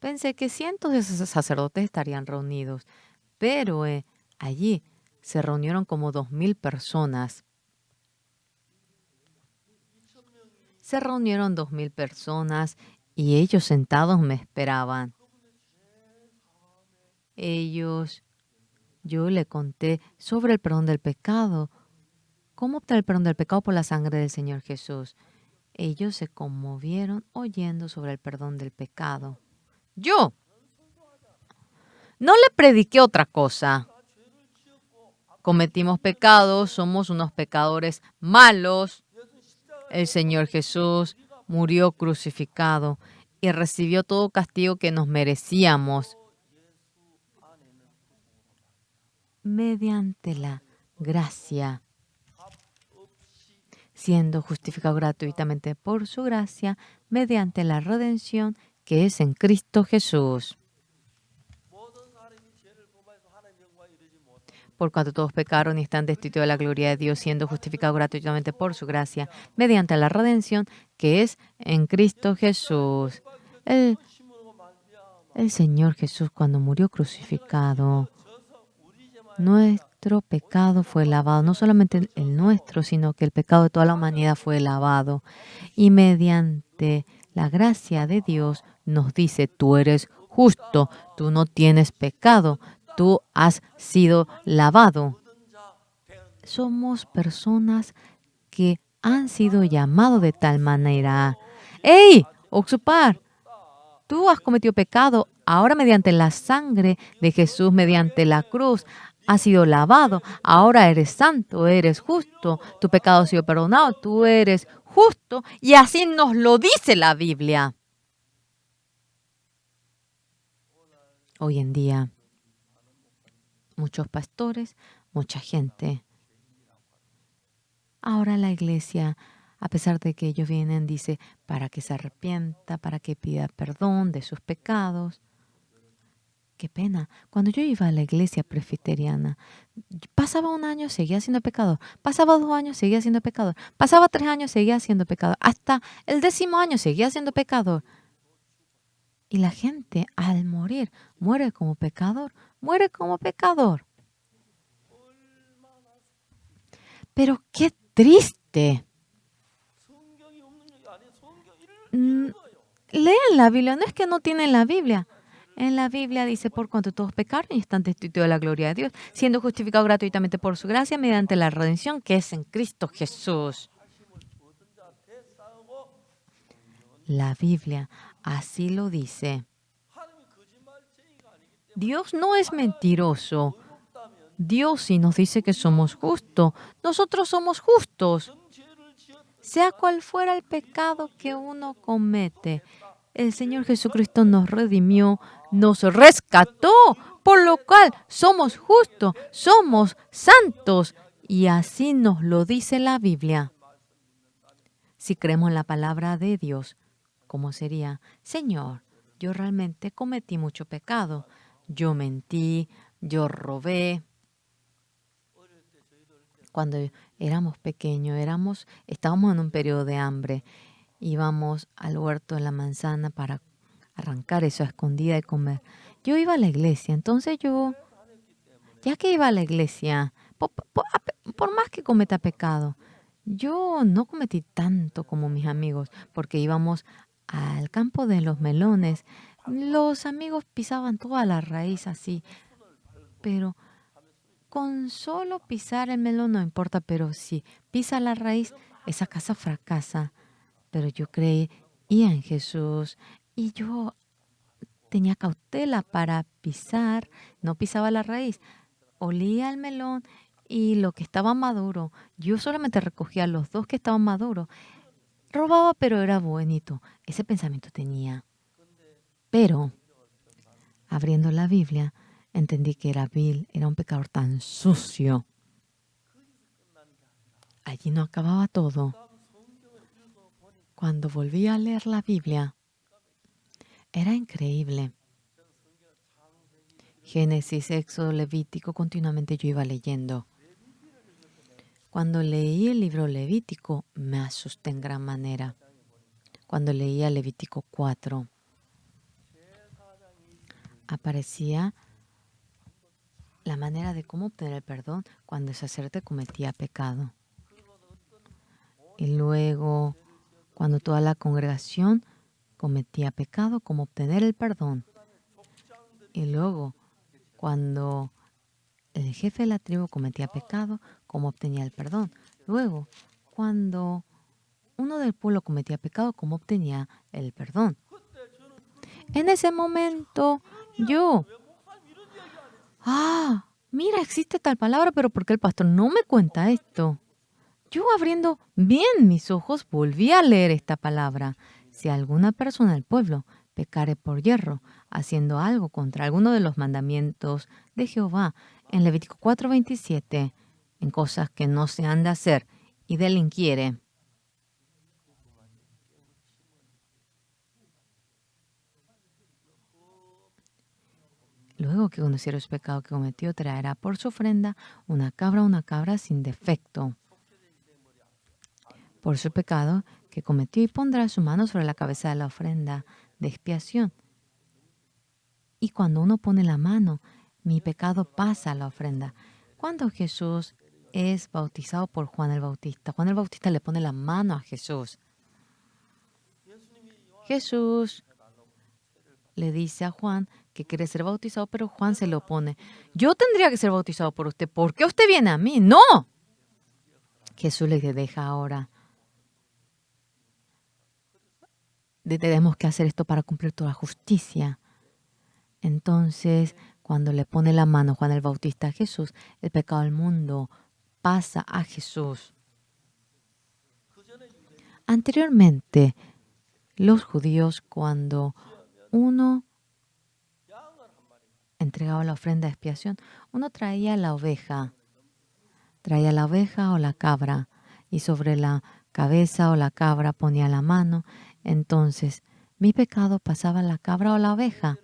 pensé que cientos de esos sacerdotes estarían reunidos, pero allí se reunieron como 2000 personas. Se reunieron 2000 personas y ellos sentados me esperaban. Yo le conté sobre el perdón del pecado, cómo obtener el perdón del pecado por la sangre del Señor Jesús. Ellos se conmovieron oyendo sobre el perdón del pecado. Yo no le prediqué otra cosa. Cometimos pecados, somos unos pecadores malos. El Señor Jesús murió crucificado y recibió todo castigo que nos merecíamos mediante la gracia, siendo justificado gratuitamente por su gracia, mediante la redención que es en Cristo Jesús. Por cuanto todos pecaron y están destituidos de la gloria de Dios, siendo justificados gratuitamente por su gracia, mediante la redención que es en Cristo Jesús. El Señor Jesús, cuando murió crucificado, nuestro pecado fue lavado, no solamente el nuestro, sino que el pecado de toda la humanidad fue lavado. Y mediante la gracia de Dios nos dice, tú eres justo, tú no tienes pecado, tú has sido lavado. Somos personas que han sido llamados de tal manera. ¡Ey, Oxupar! Tú has cometido pecado. Ahora mediante la sangre de Jesús, mediante la cruz, has sido lavado. Ahora eres santo, eres justo. Tu pecado ha sido perdonado. Tú eres justo. Y así nos lo dice la Biblia. Hoy en día, muchos pastores, mucha gente. Ahora la iglesia, a pesar de que ellos vienen, dice, para que se arrepienta, para que pida perdón de sus pecados. Qué pena. Cuando yo iba a la iglesia presbiteriana, pasaba un año, seguía siendo pecador. Pasaba 2 años, seguía siendo pecador. Pasaba 3 años, seguía siendo pecador. Hasta el 10.º año seguía siendo pecador. Y la gente al morir muere como pecador, muere como pecador. Pero qué triste. Lean la Biblia, no es que no tienen la Biblia. En la Biblia dice, por cuanto todos pecaron y están destituidos de la gloria de Dios, siendo justificados gratuitamente por su gracia mediante la redención que es en Cristo Jesús. La Biblia así lo dice. Dios no es mentiroso. Dios sí nos dice que somos justos. Nosotros somos justos. Sea cual fuera el pecado que uno comete, el Señor Jesucristo nos redimió, nos rescató, por lo cual somos justos, somos santos. Y así nos lo dice la Biblia. Si creemos en la palabra de Dios, ¿cómo sería? Señor, yo realmente cometí mucho pecado. Yo mentí, yo robé. Cuando éramos pequeños, estábamos en un periodo de hambre. Íbamos al huerto de la manzana para arrancar eso a escondida y comer. Yo iba a la iglesia, entonces ya que iba a la iglesia, por más que cometa pecado, yo no cometí tanto como mis amigos, porque íbamos al campo de los melones. Los amigos pisaban toda la raíz así, pero con solo pisar el melón no importa, pero si pisa la raíz, esa casa fracasa. Pero yo creía en Jesús y yo tenía cautela para pisar, no pisaba la raíz, olía el melón y lo que estaba maduro, yo solamente recogía los 2 que estaban maduros. Robaba, pero era bonito. Ese pensamiento tenía. Pero, abriendo la Biblia, entendí que era vil, era un pecador tan sucio. Allí no acababa todo. Cuando volví a leer la Biblia, era increíble. Génesis, Éxodo, Levítico, continuamente yo iba leyendo. Cuando leí el libro Levítico, me asusté en gran manera. Cuando leía Levítico 4, aparecía la manera de cómo obtener el perdón cuando el sacerdote cometía pecado. Y luego, cuando toda la congregación cometía pecado, cómo obtener el perdón. Y luego, cuando el jefe de la tribu cometía pecado, cómo obtenía el perdón. Luego, cuando uno del pueblo cometía pecado, cómo obtenía el perdón. En ese momento, yo, mira, existe tal palabra, pero ¿por qué el pastor no me cuenta esto? Yo abriendo bien mis ojos, volví a leer esta palabra. Si alguna persona del pueblo pecare por hierro, haciendo algo contra alguno de los mandamientos de Jehová, en Levítico 4:27, en cosas que no se han de hacer, y delinquiere. Luego que conociera su pecado que cometió, traerá por su ofrenda una cabra sin defecto. Por su pecado que cometió, y pondrá su mano sobre la cabeza de la ofrenda de expiación. Y cuando uno pone la mano, mi pecado pasa a la ofrenda. Cuando Jesús es bautizado por Juan el Bautista le pone la mano a Jesús. Jesús le dice a Juan que quiere ser bautizado, pero Juan se lo opone. Yo tendría que ser bautizado por usted. ¿Por qué usted viene a mí? No. Jesús le deja ahora. Tenemos que hacer esto para cumplir toda justicia. Entonces, cuando le pone la mano Juan el Bautista a Jesús, el pecado del mundo pasa a Jesús. Anteriormente, los judíos, cuando uno entregaba la ofrenda de expiación, uno traía la oveja o la cabra, y sobre la cabeza o la cabra ponía la mano. Entonces, mi pecado pasaba a la cabra o la oveja.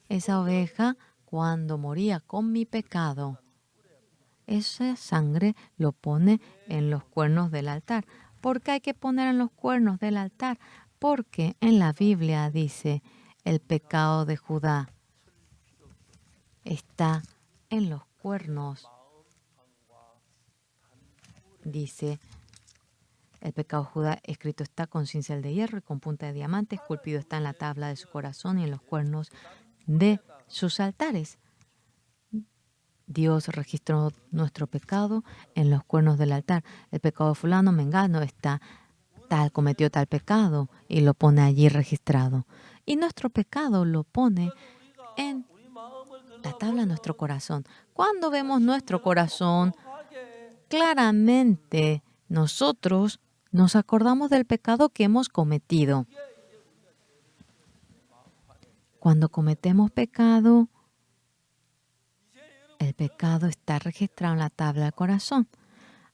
Esa oveja, cuando moría con mi pecado, esa sangre lo pone en los cuernos del altar. ¿Por qué hay que poner en los cuernos del altar? Porque en la Biblia dice, el pecado de Judá está en los cuernos. Dice, el pecado de Judá escrito está con cincel de hierro y con punta de diamante, esculpido está en la tabla de su corazón y en los cuernos de sus altares. Dios registró nuestro pecado en los cuernos del altar. El pecado de fulano, mengano, cometió tal pecado y lo pone allí registrado. Y nuestro pecado lo pone en la tabla de nuestro corazón. Cuando vemos nuestro corazón, claramente nosotros nos acordamos del pecado que hemos cometido. Cuando cometemos pecado, el pecado está registrado en la tabla del corazón.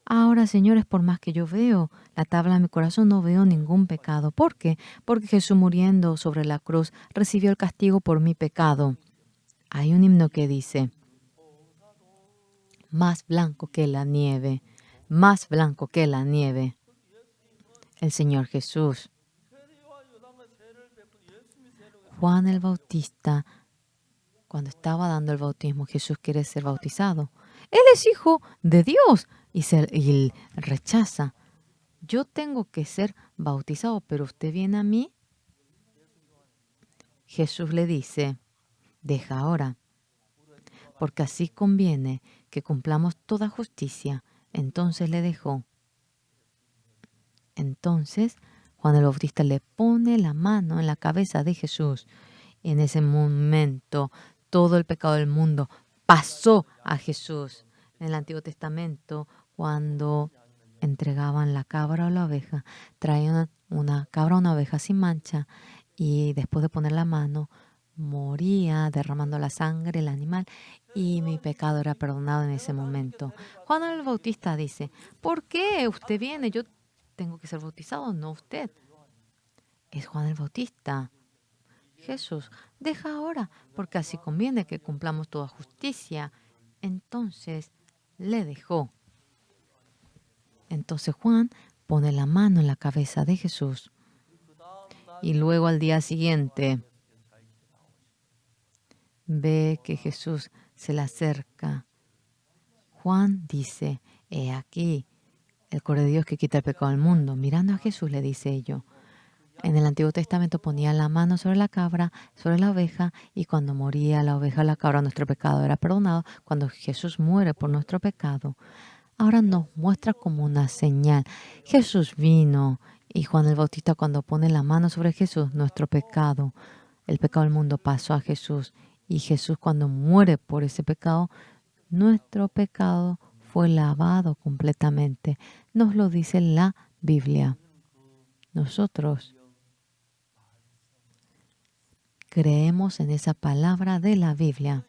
Ahora, señores, por más que yo veo la tabla de mi corazón, no veo ningún pecado. ¿Por qué? Porque Jesús, muriendo sobre la cruz, recibió el castigo por mi pecado. Hay un himno que dice, más blanco que la nieve, más blanco que la nieve. El Señor Jesús. Juan el Bautista, cuando estaba dando el bautismo, Jesús quiere ser bautizado. Él es hijo de Dios y rechaza. Yo tengo que ser bautizado, pero usted viene a mí. Jesús le dice, deja ahora, porque así conviene que cumplamos toda justicia. Entonces le dejó. Entonces Juan el Bautista le pone la mano en la cabeza de Jesús. Y en ese momento todo el pecado del mundo pasó a Jesús. En el Antiguo Testamento, cuando entregaban la cabra o la oveja, traían una cabra o una oveja sin mancha y después de poner la mano, moría derramando la sangre el animal y mi pecado era perdonado en ese momento. Juan el Bautista dice, ¿por qué usted viene? Yo tengo que ser bautizado, no usted. Es Juan el Bautista. Jesús, deja ahora, porque así conviene que cumplamos toda justicia. Entonces le dejó. Entonces Juan pone la mano en la cabeza de Jesús. Y luego al día siguiente ve que Jesús se le acerca. Juan dice, he aquí, el Cordero de Dios que quita el pecado del mundo. Mirando a Jesús le dice ello. En el Antiguo Testamento ponía la mano sobre la cabra, sobre la oveja, y cuando moría la oveja o la cabra, nuestro pecado era perdonado. Cuando Jesús muere por nuestro pecado, ahora nos muestra como una señal. Jesús vino y Juan el Bautista cuando pone la mano sobre Jesús, nuestro pecado, el pecado del mundo pasó a Jesús. Y Jesús cuando muere por ese pecado, nuestro pecado fue lavado completamente. Nos lo dice la Biblia. Nosotros creemos en esa palabra de la Biblia.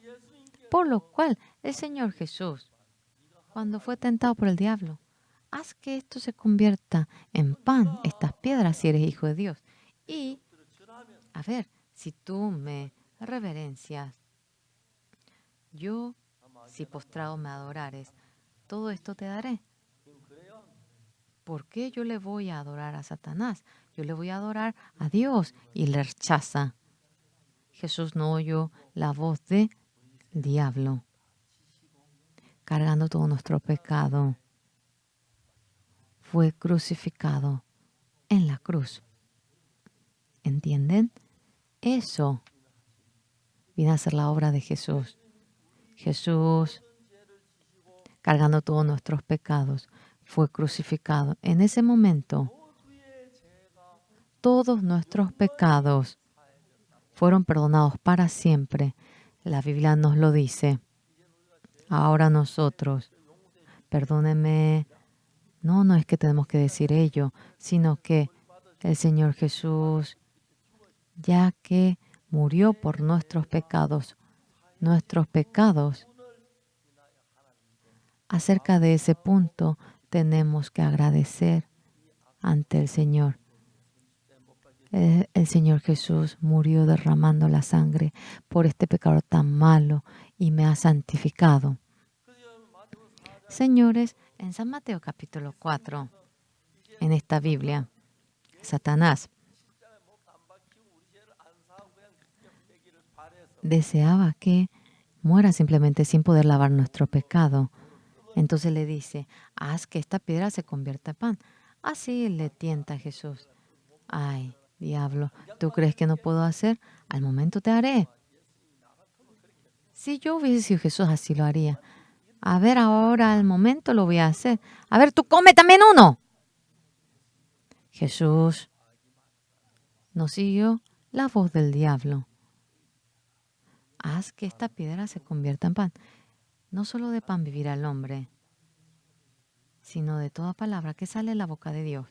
Por lo cual, el Señor Jesús, cuando fue tentado por el diablo, haz que esto se convierta en pan, estas piedras, si eres hijo de Dios. Y, a ver, si tú me reverencias, yo, si postrado me adorares, todo esto te daré. ¿Por qué yo le voy a adorar a Satanás? Yo le voy a adorar a Dios y le rechaza. Jesús no oyó la voz del diablo, cargando todo nuestro pecado. Fue crucificado en la cruz. ¿Entienden? Eso Vine a hacer la obra de Jesús. Jesús, cargando todos nuestros pecados, fue crucificado. En ese momento, todos nuestros pecados fueron perdonados para siempre. La Biblia nos lo dice. Ahora nosotros, perdóneme, no es que tenemos que decir ello, sino que el Señor Jesús, ya que murió por nuestros pecados, acerca de ese punto tenemos que agradecer ante el Señor. El Señor Jesús murió derramando la sangre por este pecado tan malo y me ha santificado. Señores, en San Mateo capítulo 4, en esta Biblia, Satanás deseaba que muera simplemente sin poder lavar nuestro pecado. Entonces le dice, haz que esta piedra se convierta en pan. Así le tienta a Jesús. Ay, diablo, ¿tú crees que no puedo hacer? Al momento te haré. Si yo hubiese sido Jesús, así lo haría. A ver, ahora al momento lo voy a hacer. A ver, tú come también uno. Jesús no siguió la voz del diablo. Haz que esta piedra se convierta en pan. No solo de pan vivirá el hombre, sino de toda palabra que sale de la boca de Dios.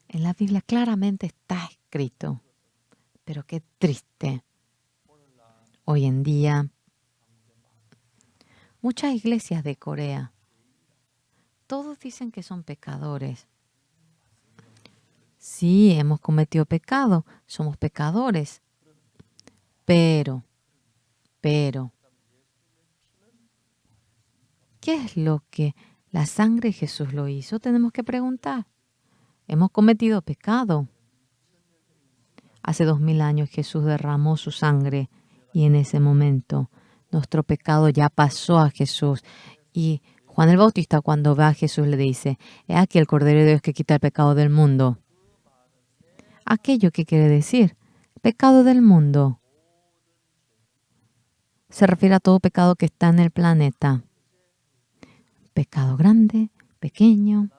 En la Biblia claramente está escrito, pero qué triste. Hoy en día, muchas iglesias de Corea, todos dicen que son pecadores. Sí, hemos cometido pecado, somos pecadores. Pero, ¿qué es lo que la sangre de Jesús lo hizo? Tenemos que preguntar. Hemos cometido pecado. Hace 2000 años Jesús derramó su sangre y en ese momento nuestro pecado ya pasó a Jesús. Y Juan el Bautista cuando ve a Jesús le dice, he aquí el Cordero de Dios que quita el pecado del mundo. ¿Aquello que quiere decir? Pecado del mundo. Se refiere a todo pecado que está en el planeta. Pecado grande, pequeño,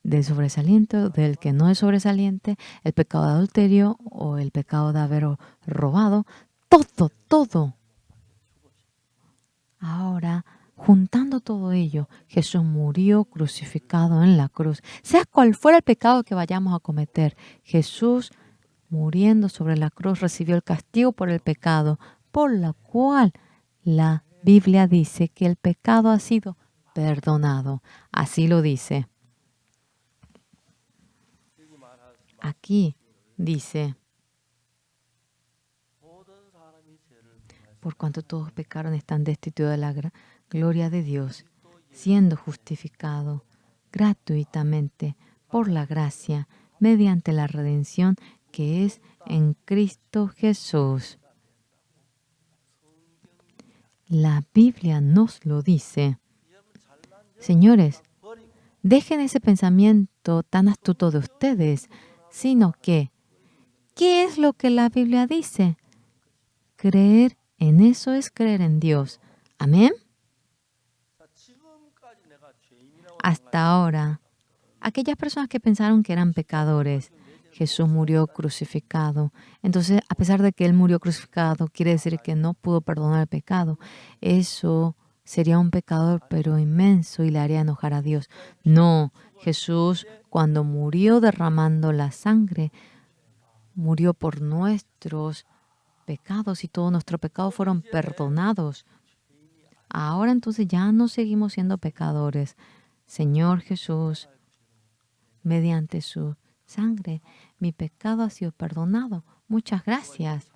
del sobresaliente, del que no es sobresaliente, el pecado de adulterio o el pecado de haber robado. Todo. Ahora, juntando todo ello, Jesús murió crucificado en la cruz. Sea cual fuera el pecado que vayamos a cometer, Jesús muriendo sobre la cruz recibió el castigo por el pecado, por la cual la Biblia dice que el pecado ha sido perdonado. Así lo dice. Aquí dice, por cuanto todos pecaron están destituidos de la gloria de Dios, siendo justificado gratuitamente por la gracia mediante la redención que es en Cristo Jesús. La Biblia nos lo dice. Señores, dejen ese pensamiento tan astuto de ustedes, sino que, ¿qué es lo que la Biblia dice? Creer en eso es creer en Dios. Amén. Hasta ahora, aquellas personas que pensaron que eran pecadores, Jesús murió crucificado. Entonces, a pesar de que Él murió crucificado, quiere decir que no pudo perdonar el pecado. Eso sería un pecador, pero inmenso, y le haría enojar a Dios. No, Jesús, cuando murió derramando la sangre, murió por nuestros pecados y todos nuestros pecados fueron perdonados. Ahora entonces ya no seguimos siendo pecadores. Señor Jesús, mediante su sangre, mi pecado ha sido perdonado. Muchas gracias.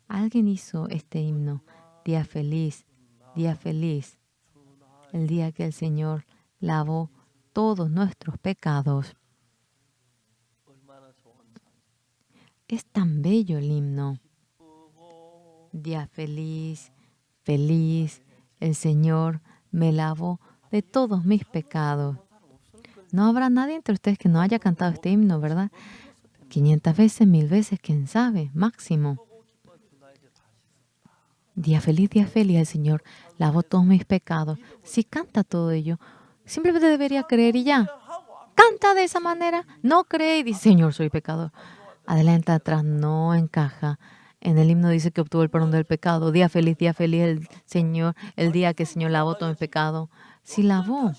Alguien hizo este himno, día feliz, el día que el Señor lavó todos nuestros pecados. Es tan bello el himno. Día feliz, el Señor me lavó de todos mis pecados. No habrá nadie entre ustedes que no haya cantado este himno, ¿verdad? 500 veces, 1000 veces, quién sabe, máximo. Día feliz, el Señor lavó todos mis pecados. Si canta todo ello, simplemente debería creer y ya. Canta de esa manera, no cree y dice, Señor, soy pecador. Adelante, atrás, no encaja. En el himno dice que obtuvo el perdón del pecado. Día feliz, el Señor, el día que el Señor lavó todo mi pecado. Si lavó.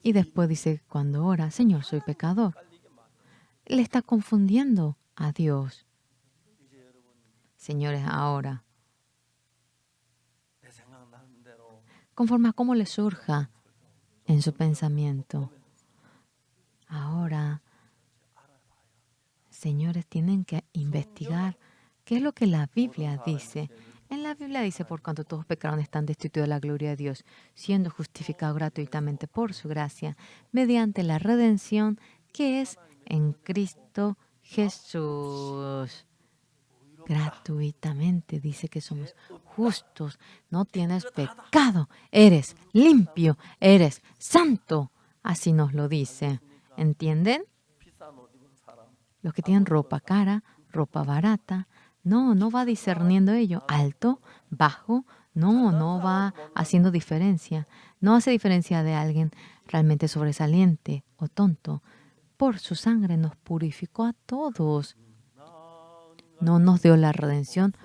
Y después dice, cuando ora, Señor, soy pecador. Le está confundiendo a Dios. Señores, ahora, conforme a cómo le surja en su pensamiento, ahora, señores, tienen que investigar qué es lo que la Biblia dice. En la Biblia dice, por cuanto todos pecaron están destituidos de la gloria de Dios, siendo justificados gratuitamente por su gracia, mediante la redención que es en Cristo Jesús. Gratuitamente dice que somos justos, no tienes pecado, eres limpio, eres santo. Así nos lo dice. ¿Entienden? Los que tienen ropa cara, ropa barata, no va discerniendo ello. Alto, bajo, no va haciendo diferencia. No hace diferencia de alguien realmente sobresaliente o tonto. Por su sangre nos purificó a todos. No nos dio la redención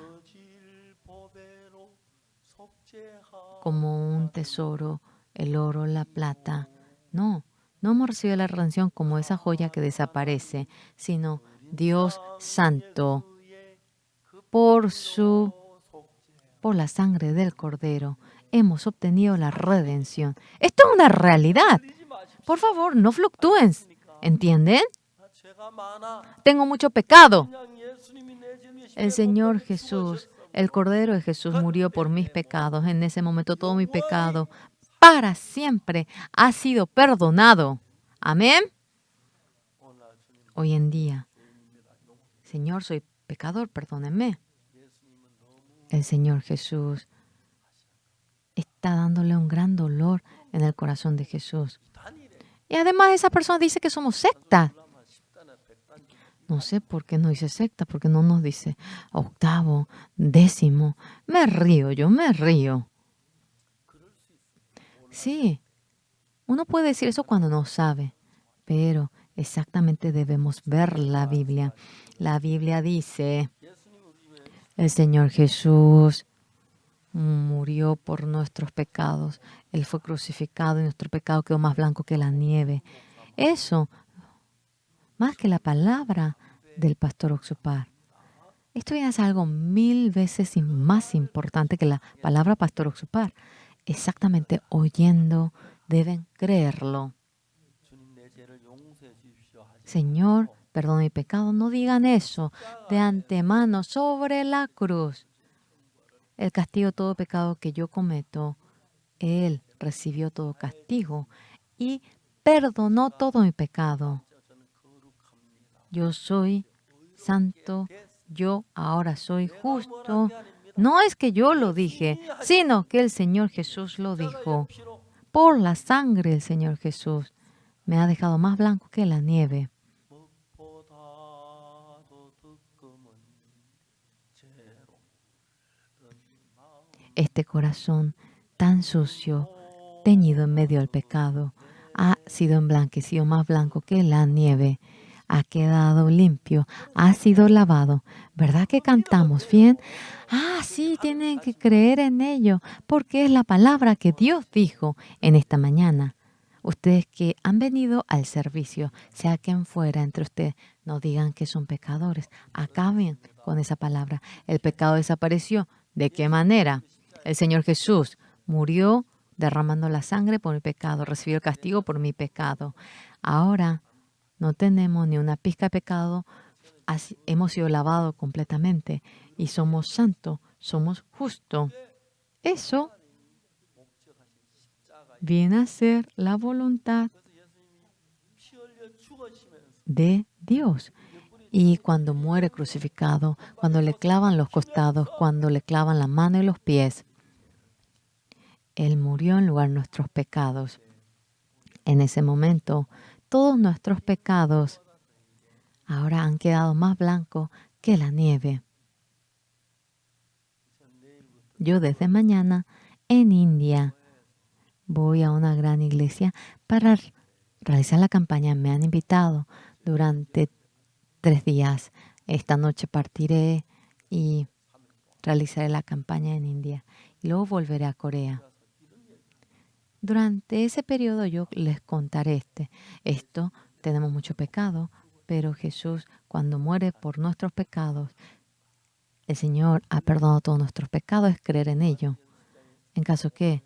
como un tesoro, el oro, la plata. No hemos recibido la redención como esa joya que desaparece, sino Dios Santo, por la sangre del Cordero, hemos obtenido la redención. Esto es una realidad. Por favor, no fluctúen. ¿Entienden? Tengo mucho pecado. El Señor Jesús, el Cordero de Jesús, murió por mis pecados. En ese momento todo mi pecado para siempre ha sido perdonado. Amén. Hoy en día, Señor, soy pecador, perdónenme. El Señor Jesús está dándole un gran dolor en el corazón de Jesús. Y además esa persona dice que somos secta. No sé por qué no dice secta, porque no nos dice octavo, décimo. Me río. Sí, uno puede decir eso cuando no sabe, pero exactamente debemos ver la Biblia. La Biblia dice, el Señor Jesús murió por nuestros pecados. Él fue crucificado y nuestro pecado quedó más blanco que la nieve. Eso, más que la palabra del pastor Oxupar. Esto ya es algo 1000 veces más importante que la palabra pastor Oxupar. Exactamente oyendo, deben creerlo. Señor, perdona mi pecado. No digan eso de antemano sobre la cruz. El castigo de todo pecado que yo cometo, Él recibió todo castigo y perdonó todo mi pecado. Yo soy santo, yo ahora soy justo. No es que yo lo dije, sino que el Señor Jesús lo dijo. Por la sangre del Señor Jesús me ha dejado más blanco que la nieve. Este corazón tan sucio, teñido en medio del pecado, ha sido emblanquecido más blanco que la nieve. Ha quedado limpio, ha sido lavado. ¿Verdad que cantamos bien? Sí, tienen que creer en ello, porque es la palabra que Dios dijo en esta mañana. Ustedes que han venido al servicio, sea quien fuera entre ustedes, no digan que son pecadores. Acaben con esa palabra. El pecado desapareció. ¿De qué manera? El Señor Jesús murió derramando la sangre por mi pecado, recibió el castigo por mi pecado. Ahora no tenemos ni una pizca de pecado, hemos sido lavados completamente y somos santos, somos justos. Eso viene a ser la voluntad de Dios. Y cuando muere crucificado, cuando le clavan los costados, cuando le clavan la mano y los pies, Él murió en lugar de nuestros pecados. En ese momento, todos nuestros pecados ahora han quedado más blancos que la nieve. Yo desde mañana en India voy a una gran iglesia para realizar la campaña. Me han invitado durante 3 días. Esta noche partiré y realizaré la campaña en India. Y luego volveré a Corea. Durante ese periodo yo les contaré esto. Tenemos mucho pecado, pero Jesús, cuando muere por nuestros pecados, el Señor ha perdonado todos nuestros pecados, es creer en ello. En caso que,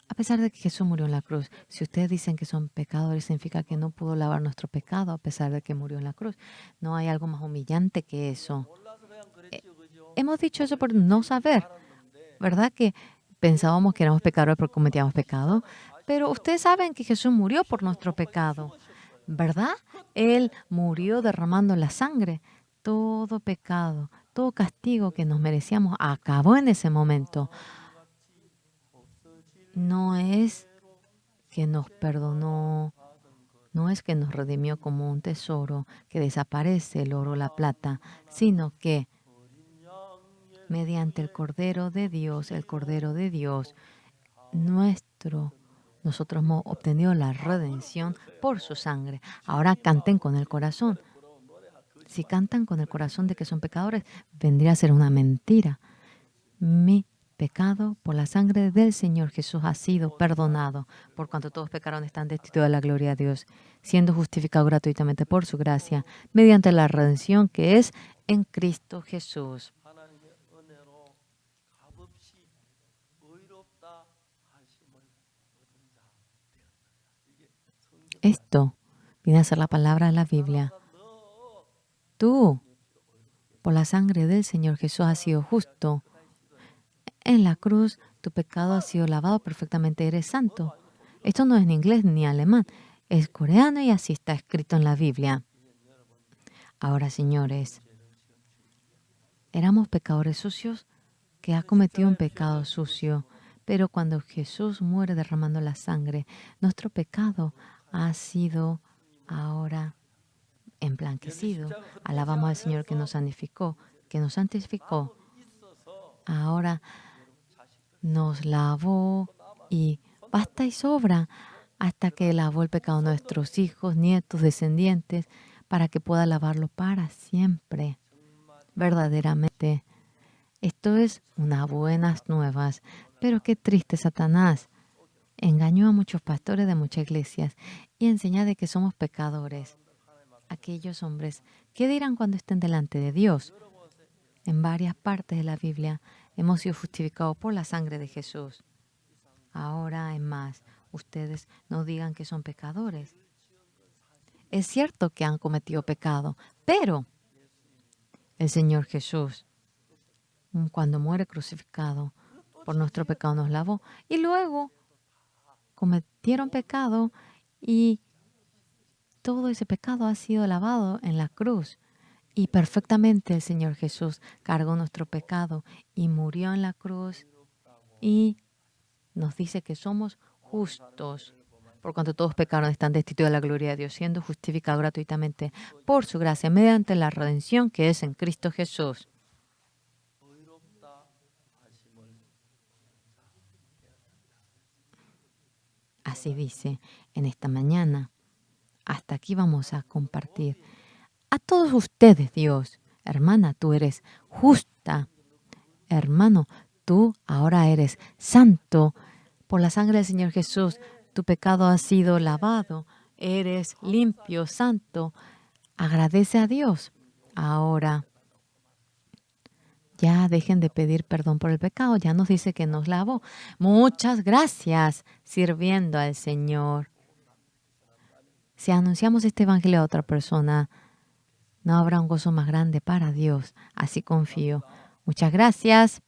a pesar de que Jesús murió en la cruz, si ustedes dicen que son pecadores, significa que no pudo lavar nuestro pecado a pesar de que murió en la cruz. No hay algo más humillante que eso. Hemos dicho eso por no saber, ¿verdad? Que pensábamos que éramos pecadores porque cometíamos pecado, pero ustedes saben que Jesús murió por nuestro pecado, ¿verdad? Él murió derramando la sangre. Todo pecado, todo castigo que nos merecíamos acabó en ese momento. No es que nos perdonó, no es que nos redimió como un tesoro que desaparece el oro o la plata, sino que mediante el Cordero de Dios, nosotros hemos obtenido la redención por su sangre. Ahora canten con el corazón. Si cantan con el corazón de que son pecadores, vendría a ser una mentira. Mi pecado por la sangre del Señor Jesús ha sido perdonado, por cuanto todos pecaron están destituidos de la gloria de Dios, siendo justificados gratuitamente por su gracia, mediante la redención que es en Cristo Jesús. Esto viene a ser la palabra de la Biblia. Tú, por la sangre del Señor Jesús, has sido justo. En la cruz, tu pecado ha sido lavado perfectamente, eres santo. Esto no es en inglés ni alemán, es coreano y así está escrito en la Biblia. Ahora, señores, éramos pecadores sucios que ha cometido un pecado sucio, pero cuando Jesús muere derramando la sangre, nuestro pecado ha sido ahora emblanquecido. Alabamos al Señor que nos santificó, que nos santificó. Ahora nos lavó y basta y sobra hasta que lavó el pecado de nuestros hijos, nietos, descendientes, para que pueda lavarlo para siempre. Verdaderamente, esto es unas buenas nuevas, pero qué triste Satanás. Engañó a muchos pastores de muchas iglesias y enseña de que somos pecadores. Aquellos hombres, ¿qué dirán cuando estén delante de Dios? En varias partes de la Biblia hemos sido justificados por la sangre de Jesús. Ahora, en más, ustedes no digan que son pecadores. Es cierto que han cometido pecado, pero el Señor Jesús, cuando muere crucificado, por nuestro pecado nos lavó. Y luego cometieron pecado y todo ese pecado ha sido lavado en la cruz. Y perfectamente el Señor Jesús cargó nuestro pecado y murió en la cruz y nos dice que somos justos. Por cuanto todos pecaron, están destituidos de la gloria de Dios, siendo justificados gratuitamente por su gracia, mediante la redención que es en Cristo Jesús. Así dice en esta mañana. Hasta aquí vamos a compartir. A todos ustedes, Dios, hermana, tú eres justa. Hermano, tú ahora eres santo. Por la sangre del Señor Jesús, tu pecado ha sido lavado. Eres limpio, santo. Agradece a Dios. Ahora, ya dejen de pedir perdón por el pecado. Ya nos dice que nos lavó. Muchas gracias sirviendo al Señor. Si anunciamos este evangelio a otra persona, no habrá un gozo más grande para Dios. Así confío. Muchas gracias.